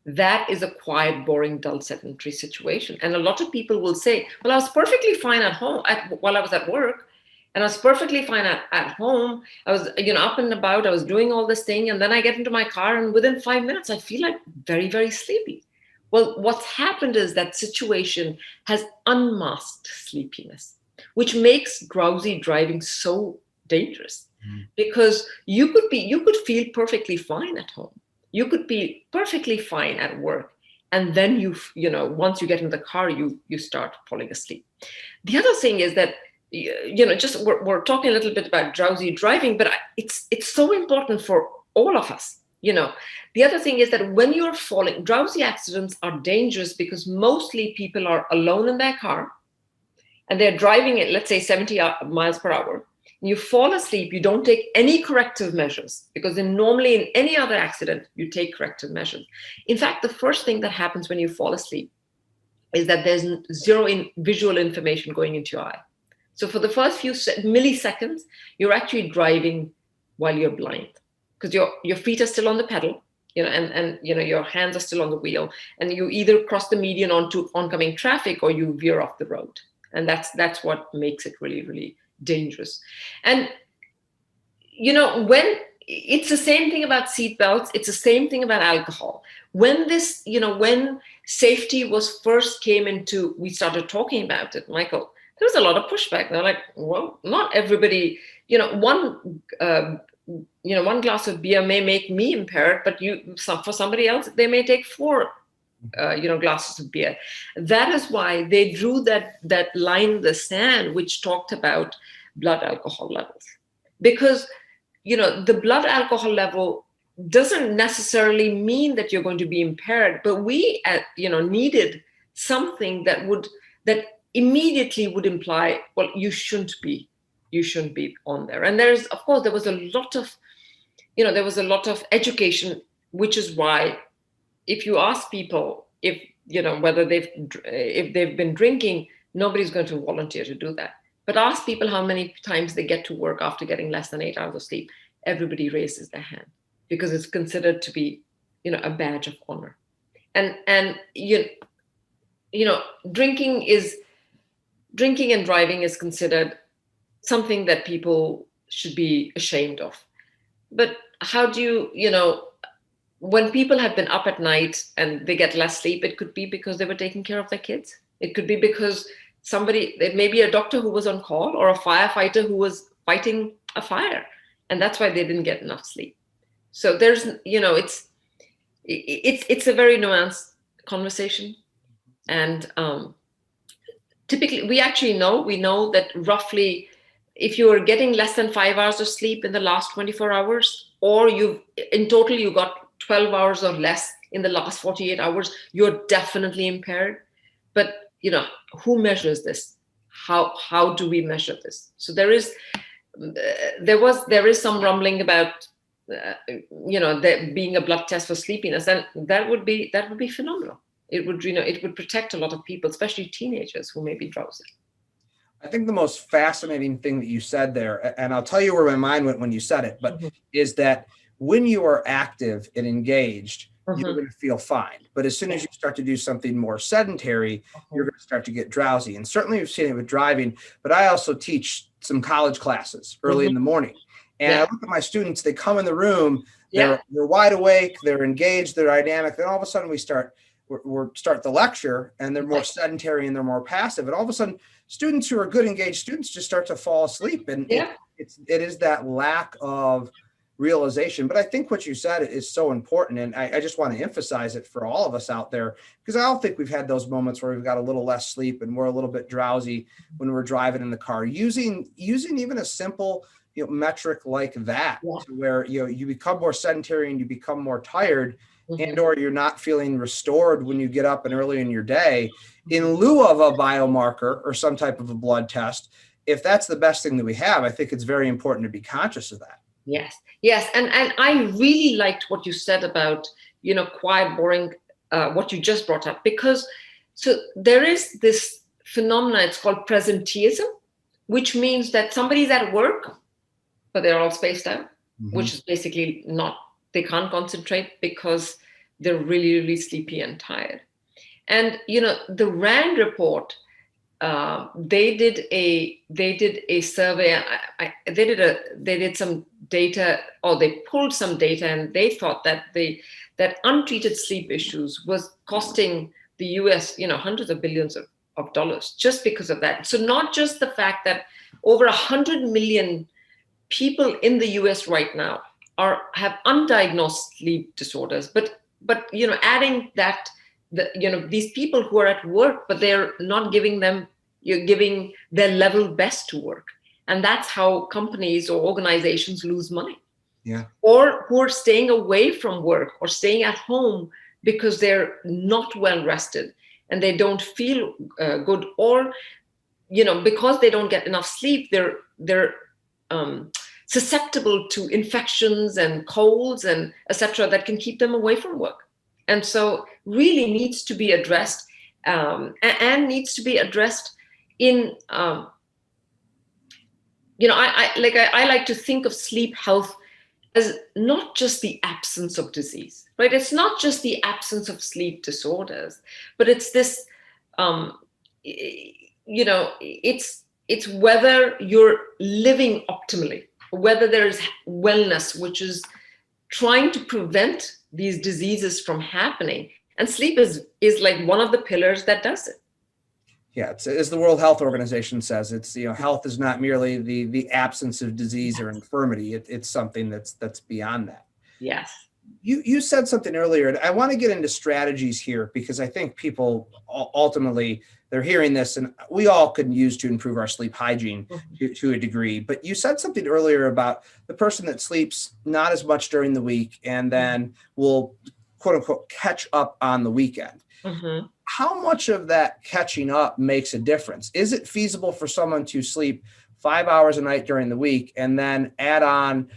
That is a quiet, boring, dull, sedentary situation. And a lot of people will say, well, I was perfectly fine at home while I was at work. And I was perfectly fine at home. I was, up and about. I was doing all this thing. And then I get into my car and within 5 minutes, I feel like very, very sleepy. Well, what's happened is that situation has unmasked sleepiness, which makes drowsy driving so dangerous. Because you could feel perfectly fine at home. You could be perfectly fine at work. And then once you get in the car, you start falling asleep. The other thing is that, we're talking a little bit about drowsy driving, but it's so important for all of us. The other thing is that when you're falling, drowsy accidents are dangerous because mostly people are alone in their car and they're driving at, let's say, 70 miles per hour. You fall asleep, you don't take any corrective measures, because normally in any other accident, you take corrective measures. In fact, the first thing that happens when you fall asleep is that there's zero visual information going into your eye. So for the first few milliseconds, you're actually driving while you're blind, because your feet are still on the pedal, and your hands are still on the wheel, and you either cross the median onto oncoming traffic or you veer off the road. And that's what makes it really, really dangerous. And when it's the same thing about seatbelts, it's the same thing about alcohol. When when safety was first we started talking about it, Michael, there was a lot of pushback. They're like, well, not everybody, one glass of beer may make me impaired, but for somebody else, they may take 4 glasses of beer. That is why they drew that line in the sand, which talked about blood alcohol levels. Because, the blood alcohol level doesn't necessarily mean that you're going to be impaired, but we, needed something that immediately would imply, well, you shouldn't be on there. And there was a lot of education, which is why, if you ask people whether they've been drinking, nobody's going to volunteer to do that. But ask people how many times they get to work after getting less than 8 hours of sleep. Everybody raises their hand, because it's considered to be, a badge of honor. And drinking and driving is considered something that people should be ashamed of. But how do when people have been up at night and they get less sleep, it could be because they were taking care of their kids. It could be because it may be a doctor who was on call, or a firefighter who was fighting a fire, and that's why they didn't get enough sleep. So there's, it's a very nuanced conversation. And typically, we know that roughly, if you are getting less than 5 hours of sleep in the last 24 hours, or in total you got 12 hours or less in the last 48 hours, you're definitely impaired. But, who measures this? how do we measure this? So there is some rumbling about there being a blood test for sleepiness, and that would be phenomenal. It would it would protect a lot of people, especially teenagers who may be drowsy. I think the most fascinating thing that you said there, and I'll tell you where my mind went when you said it, but is that when you are active and engaged, you're going to feel fine. But as soon as you start to do something more sedentary, you're going to start to get drowsy. And certainly we've seen it with driving, but I also teach some college classes early in the morning. And I look at my students, they come in the room, they're wide awake, they're engaged, they're dynamic. Then all of a sudden we start the lecture and they're more sedentary and they're more passive. And all of a sudden students who are good engaged students just start to fall asleep. And it is that lack of realization. But I think what you said is so important. And I just want to emphasize it for all of us out there, because I don't think we've had those moments where we've got a little less sleep and we're a little bit drowsy when we're driving in the car, using even a simple metric like that, to where you become more sedentary and you become more tired, and or you're not feeling restored when you get up and early in your day, in lieu of a biomarker or some type of a blood test. If that's the best thing that we have, I think it's very important to be conscious of that. Yes. And I really liked what you said about, quiet, boring, what you just brought up, because so there is this phenomena, it's called presenteeism, which means that somebody's at work, but they're all spaced out, which is basically they can't concentrate because they're really, really sleepy and tired. And, the RAND report, they did a survey. They did some data, or they pulled some data, and they thought that that untreated sleep issues was costing the US, hundreds of billions of dollars just because of that. So not just the fact that over 100 million people in the US right now have undiagnosed sleep disorders, but adding that, these people who are at work, but they're not giving their level best to work. And that's how companies or organizations lose money. Or who are staying away from work or staying at home because they're not well rested and they don't feel good, or because they don't get enough sleep, they're susceptible to infections and colds and etc. that can keep them away from work. And so really needs to be addressed, and needs to be addressed in, I like to think of sleep health as not just the absence of disease, right? It's not just the absence of sleep disorders, but it's this, it's whether you're living optimally, whether there's wellness, which is trying to prevent these diseases from happening. And sleep is like one of the pillars that does it. Yeah, it's, as the World Health Organization says, it's, health is not merely the absence of disease or infirmity. It's something that's beyond that. Yes. You said something earlier, and I want to get into strategies here, because I think people ultimately, they're hearing this, and we all could use to improve our sleep hygiene to a degree. But you said something earlier about the person that sleeps not as much during the week and then will, quote unquote, catch up on the weekend. How much of that catching up makes a difference? Is it feasible for someone to sleep 5 hours a night during the week and then add on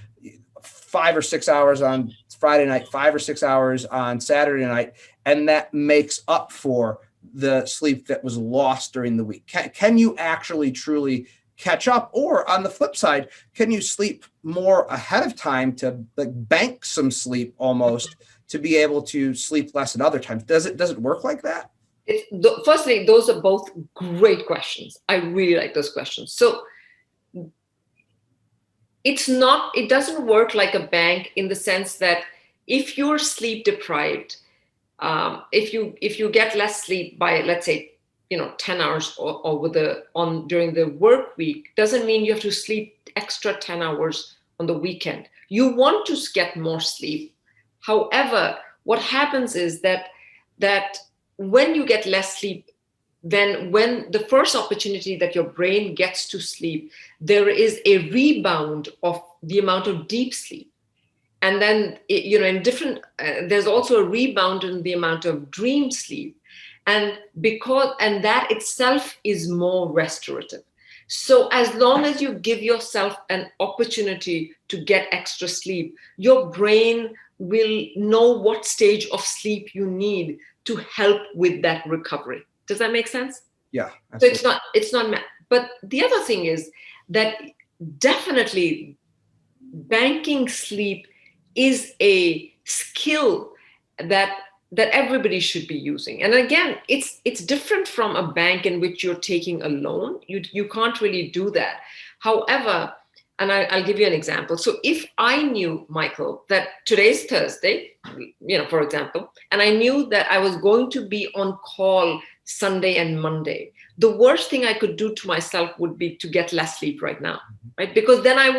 5 or 6 hours on Friday night, 5 or 6 hours on Saturday night, and that makes up for the sleep that was lost during the week? Can you actually truly catch up? Or on the flip side, can you sleep more ahead of time to bank some sleep almost to be able to sleep less at other times? Does it work like that? Firstly, those are both great questions. I really like those questions. So it doesn't work like a bank in the sense that if you're sleep deprived, if you get less sleep by, let's say, 10 hours or during the work week, doesn't mean you have to sleep extra 10 hours on the weekend. You want to get more sleep. However, what happens is that when you get less sleep, then when the first opportunity that your brain gets to sleep, there is a rebound of the amount of deep sleep. And then, there's also a rebound in the amount of dream sleep. And that itself is more restorative. So as long as you give yourself an opportunity to get extra sleep, your brain will know what stage of sleep you need to help with that recovery. Does that make sense? Yeah. So it's not, but the other thing is that definitely banking sleep is a skill that everybody should be using. And again, it's different from a bank in which you're taking a loan. You can't really do that. However, and I'll give you an example. So if I knew, Michael, that today's Thursday, for example, and I knew that I was going to be on call Sunday and Monday, the worst thing I could do to myself would be to get less sleep right now, right? Because then I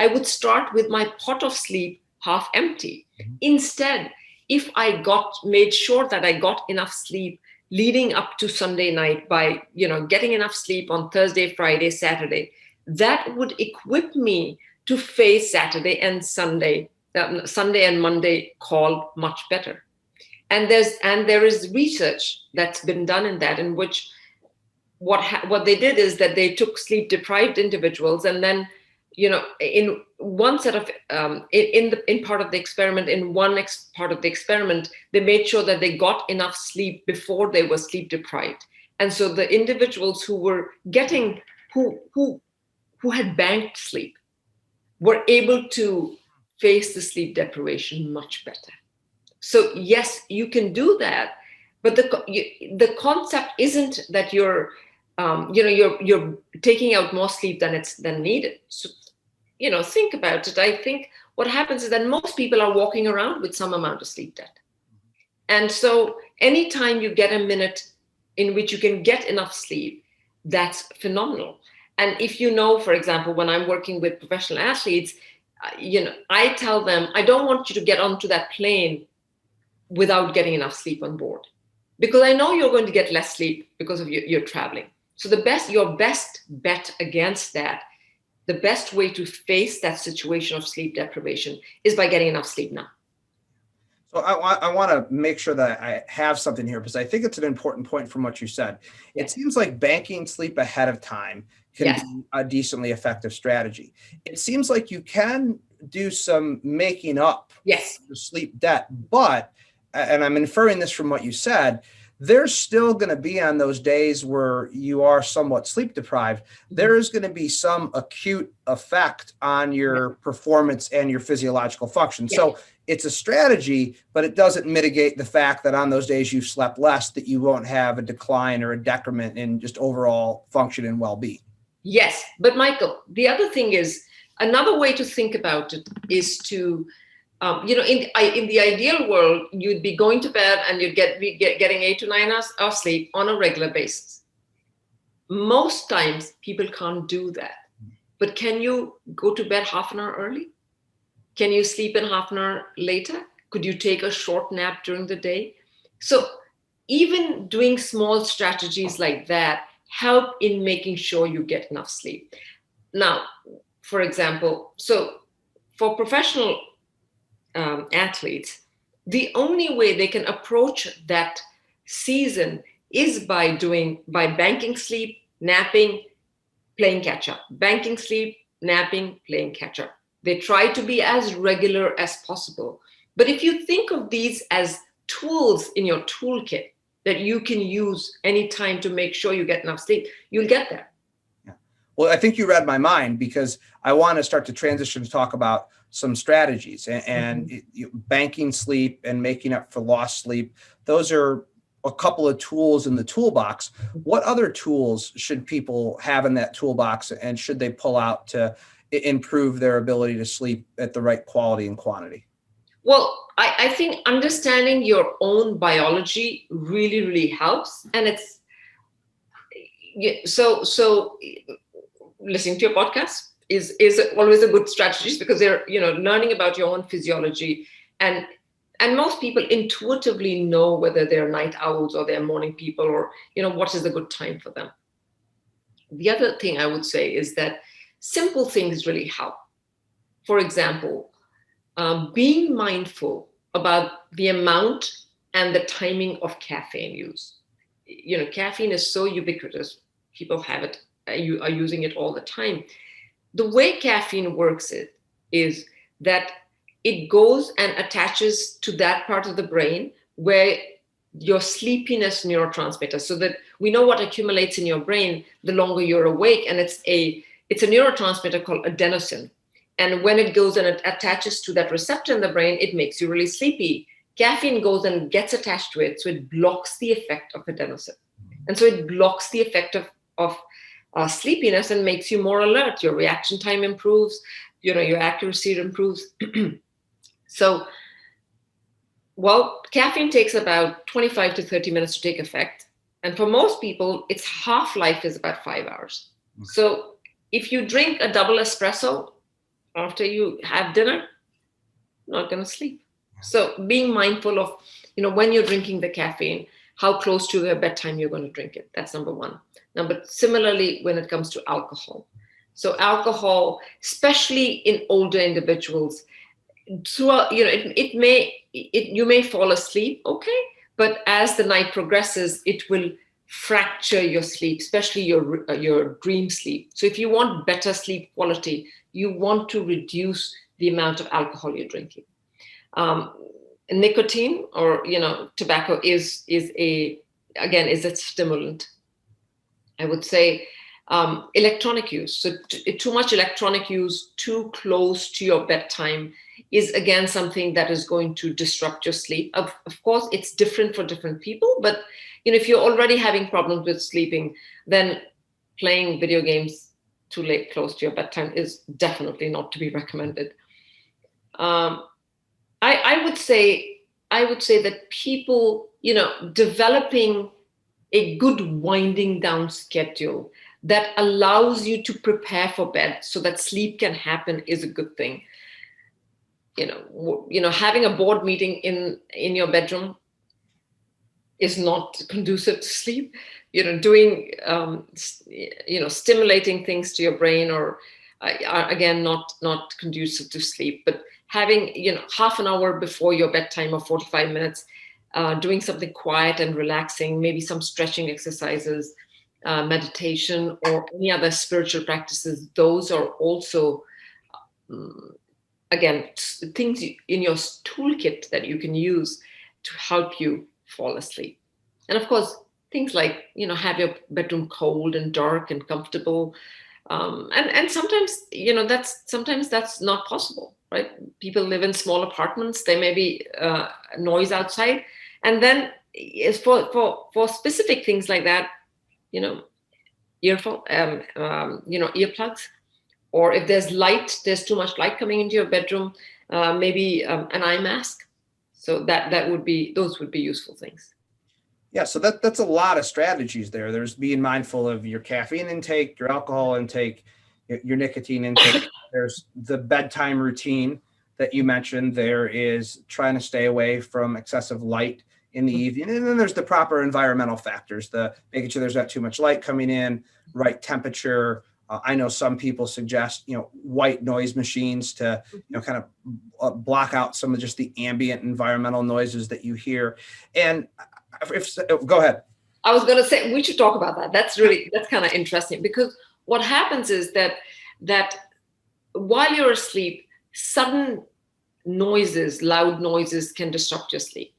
would start with my pot of sleep half empty. Instead, if I made sure that I got enough sleep leading up to Sunday night by, getting enough sleep on Thursday, Friday, Saturday, that would equip me to face Saturday and Sunday and Monday call much better. And there is research that's been done in that, in which what they did is that they took sleep deprived individuals, and then in one set of in part of the experiment, part of the experiment, they made sure that they got enough sleep before they were sleep deprived. And so the individuals who were getting who had banked sleep were able to face the sleep deprivation much better. So yes, you can do that, but the concept isn't that you're taking out more sleep than needed. So, think about it. I think what happens is that most people are walking around with some amount of sleep debt. And so anytime you get a minute in which you can get enough sleep, that's phenomenal. And if for example, when I'm working with professional athletes, I tell them, I don't want you to get onto that plane without getting enough sleep on board, because I know you're going to get less sleep because of your traveling. So your best bet against that, the best way to face that situation of sleep deprivation is by getting enough sleep now. So I want to make sure that I have something here, because I think it's an important point from what you said. It seems like banking sleep ahead of time can be a decently effective strategy. It seems like you can do some making up the sleep debt, but, and I'm inferring this from what you said, there's still going to be, on those days where you are somewhat sleep deprived, there is going to be some acute effect on your performance and your physiological function. So it's a strategy, but it doesn't mitigate the fact that on those days you've slept less, that you won't have a decline or a decrement in just overall function and well-being. Yes, but Michael, the other thing is, another way to think about it is to in the ideal world, you'd be going to bed and you'd be getting 8 to 9 hours of sleep on a regular basis. Most times people can't do that. But can you go to bed half an hour early? Can you sleep in half an hour later? Could you take a short nap during the day? So even doing small strategies like that help in making sure you get enough sleep. Now, for example, so for professional athletes, the only way they can approach that season is by banking sleep, napping, playing catch up. Banking sleep, napping, playing catch up. They try to be as regular as possible. But if you think of these as tools in your toolkit that you can use anytime to make sure you get enough sleep, you'll get there. Yeah. Well, I think you read my mind, because I want to start to transition to talk about some strategies and banking sleep and making up for lost sleep. Those are a couple of tools in the toolbox. What other tools should people have in that toolbox, and should they pull out to improve their ability to sleep at the right quality and quantity? Well, I think understanding your own biology really, really helps. And it's so listening to your podcast is always a good strategy, because they're learning about your own physiology, and most people intuitively know whether they're night owls or they're morning people, or what is a good time for them. The other thing I would say is that simple things really help. For example, being mindful about the amount and the timing of caffeine use. caffeine is so ubiquitous. People have it, you are using it all the time. The way caffeine works is that it goes and attaches to that part of the brain where your sleepiness neurotransmitter, so that we know what accumulates in your brain the longer you're awake, and it's a neurotransmitter called adenosine. And when it goes and it attaches to that receptor in the brain, it makes you really sleepy. Caffeine goes and gets attached to it, so it blocks the effect of adenosine. And so it blocks the effect of sleepiness and makes you more alert. Your reaction time improves, your accuracy improves. So, well, caffeine takes about 25 to 30 minutes to take effect. And for most people, its half-life is about 5 hours. So if you drink a double espresso after you have dinner, you're not going to sleep. So being mindful of, when you're drinking the caffeine, how close to your bedtime you're going to drink it. That's number one. Similarly, when it comes to alcohol. So alcohol, especially in older individuals, throughout, you may fall asleep, okay, but as the night progresses, it will fracture your sleep, especially your dream sleep. So if you want better sleep quality, you want to reduce the amount of alcohol you're drinking. Nicotine or tobacco is a stimulant. I would say electronic use. So too much electronic use too close to your bedtime is again something that is going to disrupt your sleep. Of course, it's different for different people, but if you're already having problems with sleeping, then playing video games too late, close to your bedtime, is definitely not to be recommended. I would say that people, developing a good winding down schedule that allows you to prepare for bed so that sleep can happen is a good thing. Having a board meeting in your bedroom is not conducive to sleep. Doing stimulating things to your brain are again not conducive to sleep. But having half an hour before your bedtime or 45 minutes, doing something quiet and relaxing, maybe some stretching exercises, meditation, or any other spiritual practices, those are also again things in your toolkit that you can use to help you fall asleep. And of course, things like have your bedroom cold and dark and comfortable, and sometimes that's not possible, right? People live in small apartments. There may be noise outside, and then for specific things like that, earplugs, or if there's too much light coming into your bedroom, maybe an eye mask. So those would be useful things. Yeah, so that's a lot of strategies there. There's being mindful of your caffeine intake, your alcohol intake, your nicotine intake. There's the bedtime routine that you mentioned. There is trying to stay away from excessive light in the evening. And then there's the proper environmental factors, the making sure there's not too much light coming in, right temperature. I know some people suggest, white noise machines to, kind of block out some of just the ambient environmental noises that you hear. And go ahead. I was going to say, we should talk about that. That's kind of interesting, because what happens is that while you're asleep, sudden noises, loud noises can disrupt your sleep.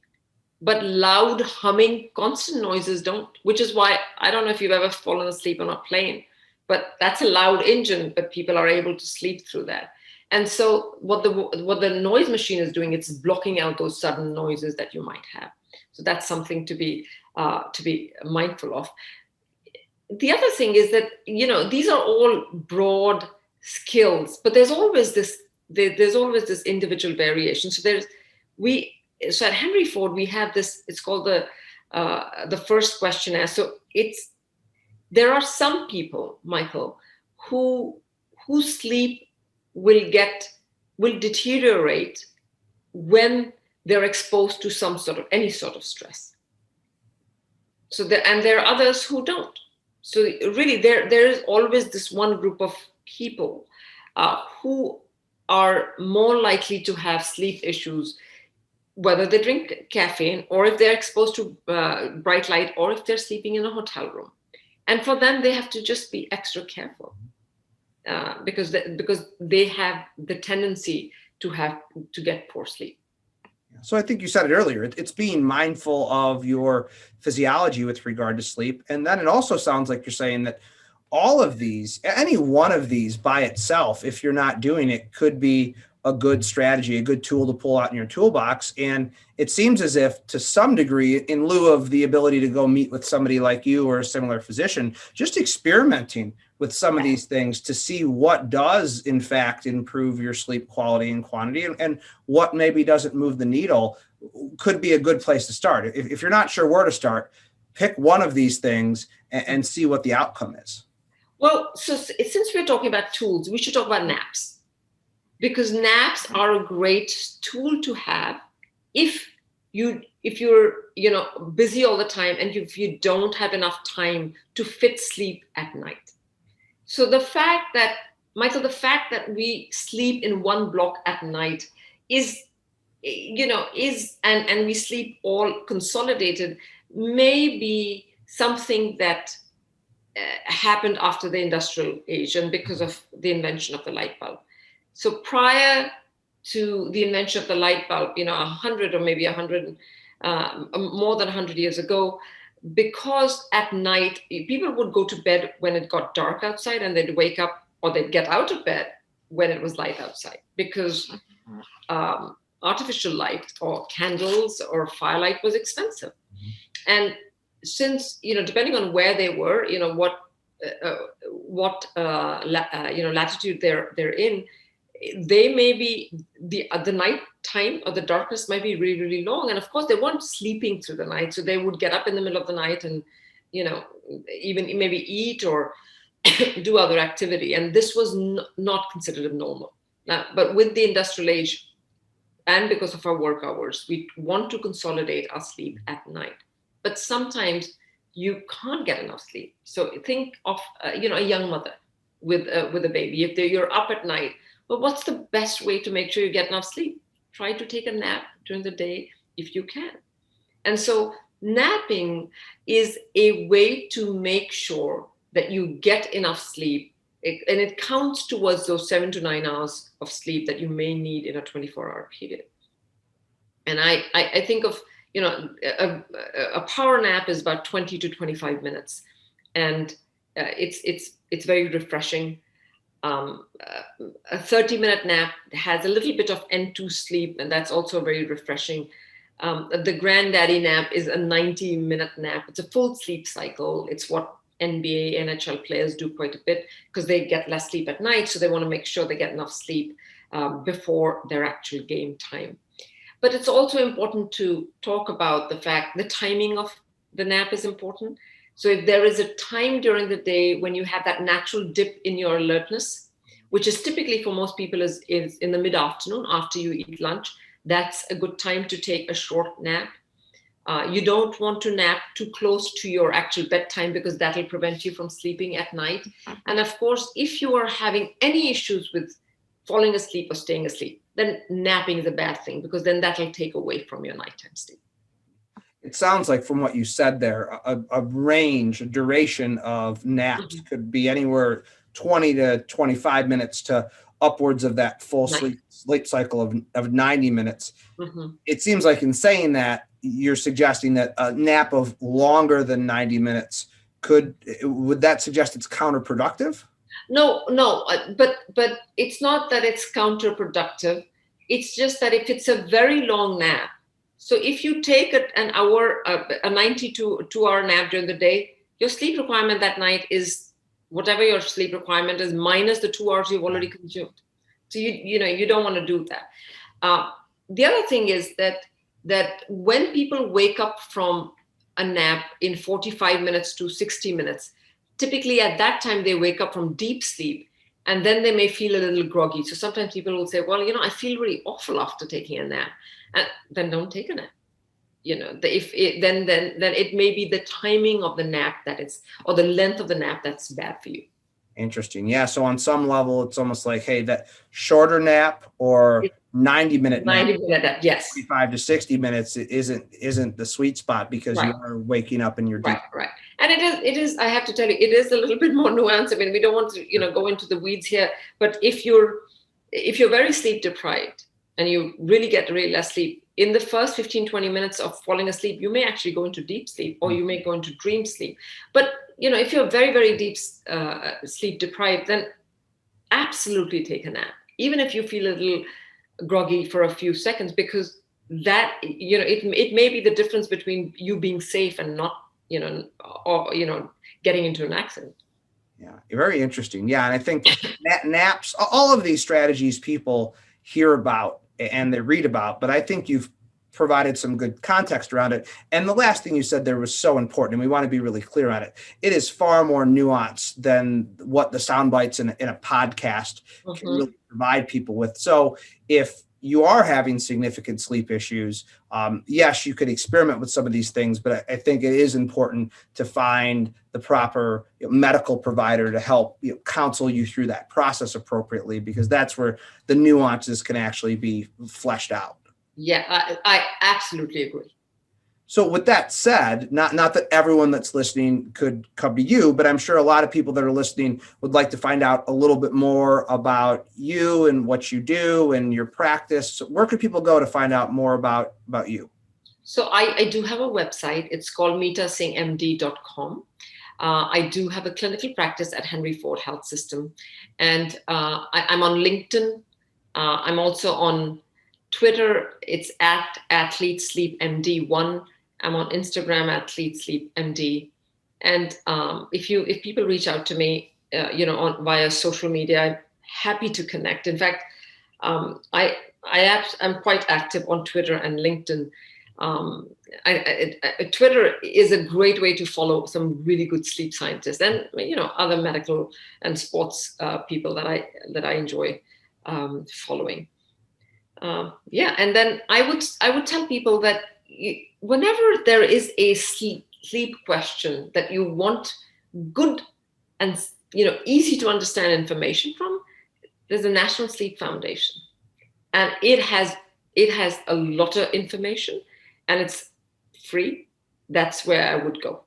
But loud humming, constant noises don't, which is why, I don't know if you've ever fallen asleep on a plane, but that's a loud engine, but people are able to sleep through that. And so what the noise machine is doing, it's blocking out those sudden noises that you might have. So that's something to be mindful of. The other thing is that, these are all broad skills, but there's always this individual variation. So at Henry Ford, we have this, it's called the first questionnaire. So there are some people, Michael, whose sleep will deteriorate when they're exposed to any sort of stress. So there are others who don't. So really, there is always this one group of people who are more likely to have sleep issues whether they drink caffeine or if they're exposed to bright light or if they're sleeping in a hotel room. And for them, they have to just be extra careful because they have the tendency to get poor sleep. So I think you said it earlier. It's being mindful of your physiology with regard to sleep. And then it also sounds like you're saying that all of these, any one of these by itself, if you're not doing it, could be a good strategy, a good tool to pull out in your toolbox. And it seems as if, to some degree, in lieu of the ability to go meet with somebody like you or a similar physician, just experimenting with some of these things to see what does, in fact, improve your sleep quality and quantity, and what maybe doesn't move the needle could be a good place to start. If you're not sure where to start, pick one of these things and see what the outcome is. Well, so since we're talking about tools, we should talk about naps, because naps are a great tool to have if you're busy all the time and if you don't have enough time to fit sleep at night. So the fact that we sleep in one block at night is and we sleep all consolidated may be something that happened after the industrial age and because of the invention of the light bulb. So prior to the invention of the light bulb, 100 or maybe 100, more than 100 years ago, because at night people would go to bed when it got dark outside and they'd wake up or they'd get out of bed when it was light outside, because artificial light or candles or firelight was expensive. And since, depending on where they were, what latitude they're in, they may be the night time or the darkness might be really, really long. And of course they weren't sleeping through the night. So they would get up in the middle of the night and, even maybe eat or do other activity. And this was not considered normal. Now, but with the industrial age and because of our work hours, we want to consolidate our sleep at night. But sometimes you can't get enough sleep. So think of, a young mother with a baby. If you're up at night, well, what's the best way to make sure you get enough sleep? Try to take a nap during the day if you can. And so napping is a way to make sure that you get enough sleep. And it counts towards those 7 to 9 hours of sleep that you may need in a 24-hour period. And I think of, a power nap is about 20 to 25 minutes. And it's very refreshing. A 30-minute nap has a little bit of N2 sleep, and that's also very refreshing. The granddaddy nap is a 90-minute nap. It's a full sleep cycle. It's what NBA, NHL players do quite a bit because they get less sleep at night. So they want to make sure they get enough sleep before their actual game time. But it's also important to talk about the timing of the nap is important. So if there is a time during the day when you have that natural dip in your alertness, which is typically for most people is in the mid-afternoon after you eat lunch, that's a good time to take a short nap. You don't want to nap too close to your actual bedtime because that'll prevent you from sleeping at night. And of course, if you are having any issues with falling asleep or staying asleep, then napping is a bad thing because then that'll take away from your nighttime sleep. It sounds like from what you said there, a range, a duration of naps could be anywhere 20 to 25 minutes to upwards of that full sleep cycle of 90 minutes. It seems like in saying that, you're suggesting that a nap of longer than 90 minutes would that suggest it's counterproductive? No, but it's not that it's counterproductive. It's just that if it's a very long nap, so if you take an hour, a 92-hour nap during the day, your sleep requirement that night is whatever your sleep requirement is minus the 2 hours you've already consumed. So you don't want to do that. The other thing is that when people wake up from a nap in 45 minutes to 60 minutes, typically at that time they wake up from deep sleep and then they may feel a little groggy. So sometimes people will say, well, I feel really awful after taking a nap. And then don't take a nap. Then it may be the timing of the nap or the length of the nap that's bad for you. Interesting. Yeah. So on some level, it's almost like, hey, that shorter nap or 90-minute nap, 90-minute nap, yes. 45 to 60 minutes isn't the sweet spot because you are waking up in your deep. Right. And it is, I have to tell you, it is a little bit more nuanced. I mean, we don't want to, go into the weeds here, but if you're very sleep deprived and you really get really less sleep, in the first 15, 20 minutes of falling asleep, you may actually go into deep sleep or you may go into dream sleep. But, if you're very, very deep sleep deprived, then absolutely take a nap, even if you feel a little groggy for a few seconds, because that, it may be the difference between you being safe and not, or, getting into an accident. Yeah, very interesting. Yeah, and I think naps, all of these strategies people hear about and they read about, but I think you've provided some good context around it. And the last thing you said there was so important, and we want to be really clear on it. It is far more nuanced than what the sound bites in a podcast can really provide people with. So if you are having significant sleep issues, yes, you could experiment with some of these things, but I think it is important to find the proper medical provider to help counsel you through that process appropriately, because that's where the nuances can actually be fleshed out. Yeah, I absolutely agree. So with that said, not that everyone that's listening could come to you, but I'm sure a lot of people that are listening would like to find out a little bit more about you and what you do and your practice. So where could people go to find out more about you? So I do have a website. It's called meetasinghmd.com. I do have a clinical practice at Henry Ford Health System. And I'm on LinkedIn. I'm also on Twitter. It's at AthleteSleepMD1. I'm on Instagram, AthleteSleepMD. And if people reach out to me, via social media, I'm happy to connect. In fact, I'm quite active on Twitter and LinkedIn. Twitter is a great way to follow some really good sleep scientists and other medical and sports people that I enjoy following. And then I would tell people that whenever there is a sleep question that you want good and easy to understand information from, there's a National Sleep Foundation, and it has a lot of information, and it's free. That's where I would go.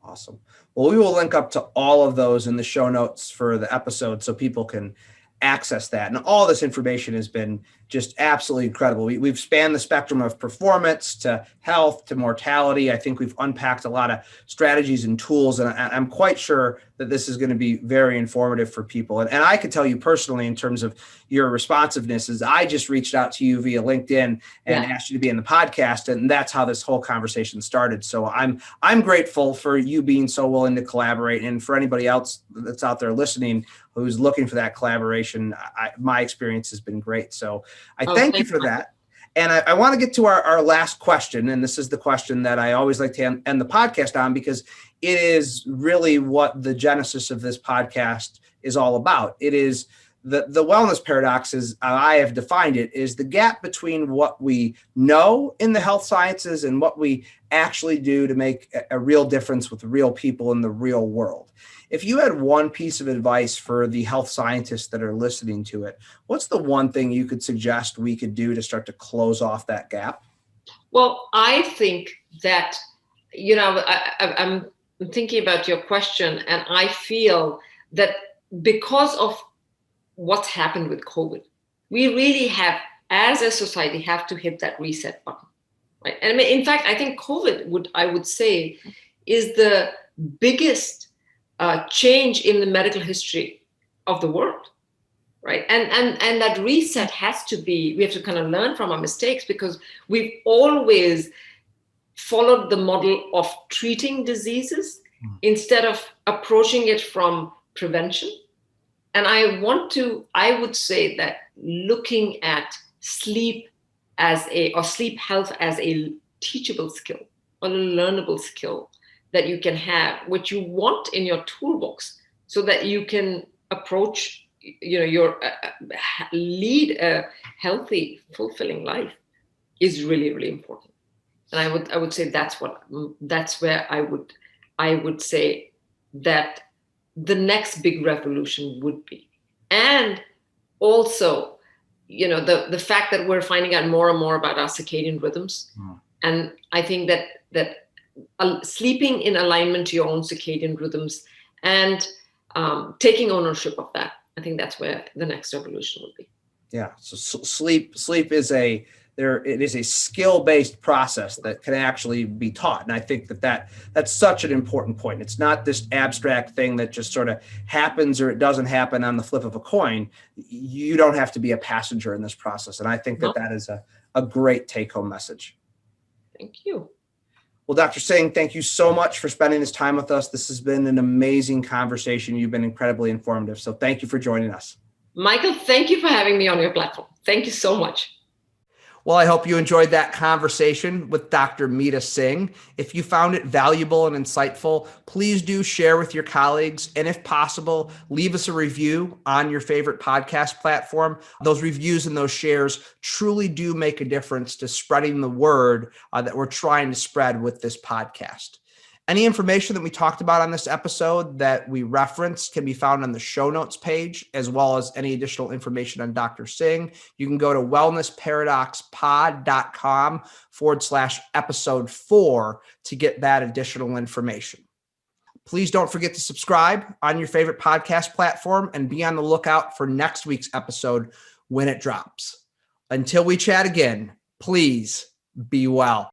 Awesome. Well, we will link up to all of those in the show notes for the episode so people can access that. And all this information has been just absolutely incredible. We've spanned the spectrum of performance to health to mortality. I think we've unpacked a lot of strategies and tools, and I'm quite sure that this is going to be very informative for people. And I could tell you personally, in terms of your responsiveness, is I just reached out to you via LinkedIn and asked you to be in the podcast, and that's how this whole conversation started. So I'm grateful for you being so willing to collaborate, and for anybody else that's out there listening who's looking for that collaboration, my experience has been great. So I thank you for that. And I want to get to our last question. And this is the question that I always like to end the podcast on, because it is really what the genesis of this podcast is all about. It is the wellness paradox, as I have defined it, is the gap between what we know in the health sciences and what we actually do to make a real difference with real people in the real world. If you had one piece of advice for the health scientists that are listening to it, what's the one thing you could suggest we could do to start to close off that gap? Well, I think that, I'm thinking about your question, and I feel that because of what's happened with COVID, we really have, as a society, have to hit that reset button, right? And I mean, in fact, I think COVID I would say, is the biggest change in the medical history of the world, right? And that reset has to be, we have to kind of learn from our mistakes, because we've always followed the model of treating diseases instead of approaching it from prevention. And I would say that looking at sleep or sleep health as a teachable skill or a learnable skill that you can have, what you want in your toolbox, so that you can approach, your lead a healthy, fulfilling life, is really, really important. And I would say that's where I would say that the next big revolution would be. And also, the fact that we're finding out more and more about our circadian rhythms. And I think that sleeping in alignment to your own circadian rhythms and taking ownership of that, I think that's where the next revolution will be. Yeah. So sleep is it is a skill-based process that can actually be taught. And I think that's such an important point. It's not this abstract thing that just sort of happens or it doesn't happen on the flip of a coin. You don't have to be a passenger in this process. And I think that is a great take-home message. Thank you. Well, Dr. Singh, thank you so much for spending this time with us. This has been an amazing conversation. You've been incredibly informative. So thank you for joining us. Michael, thank you for having me on your platform. Thank you so much. Well, I hope you enjoyed that conversation with Dr. Meeta Singh. If you found it valuable and insightful, please do share with your colleagues. And if possible, leave us a review on your favorite podcast platform. Those reviews and those shares truly do make a difference to spreading the word that we're trying to spread with this podcast. Any information that we talked about on this episode that we referenced can be found on the show notes page, as well as any additional information on Dr. Singh. You can go to wellnessparadoxpod.com/episode 4 to get that additional information. Please don't forget to subscribe on your favorite podcast platform and be on the lookout for next week's episode when it drops. Until we chat again, please be well.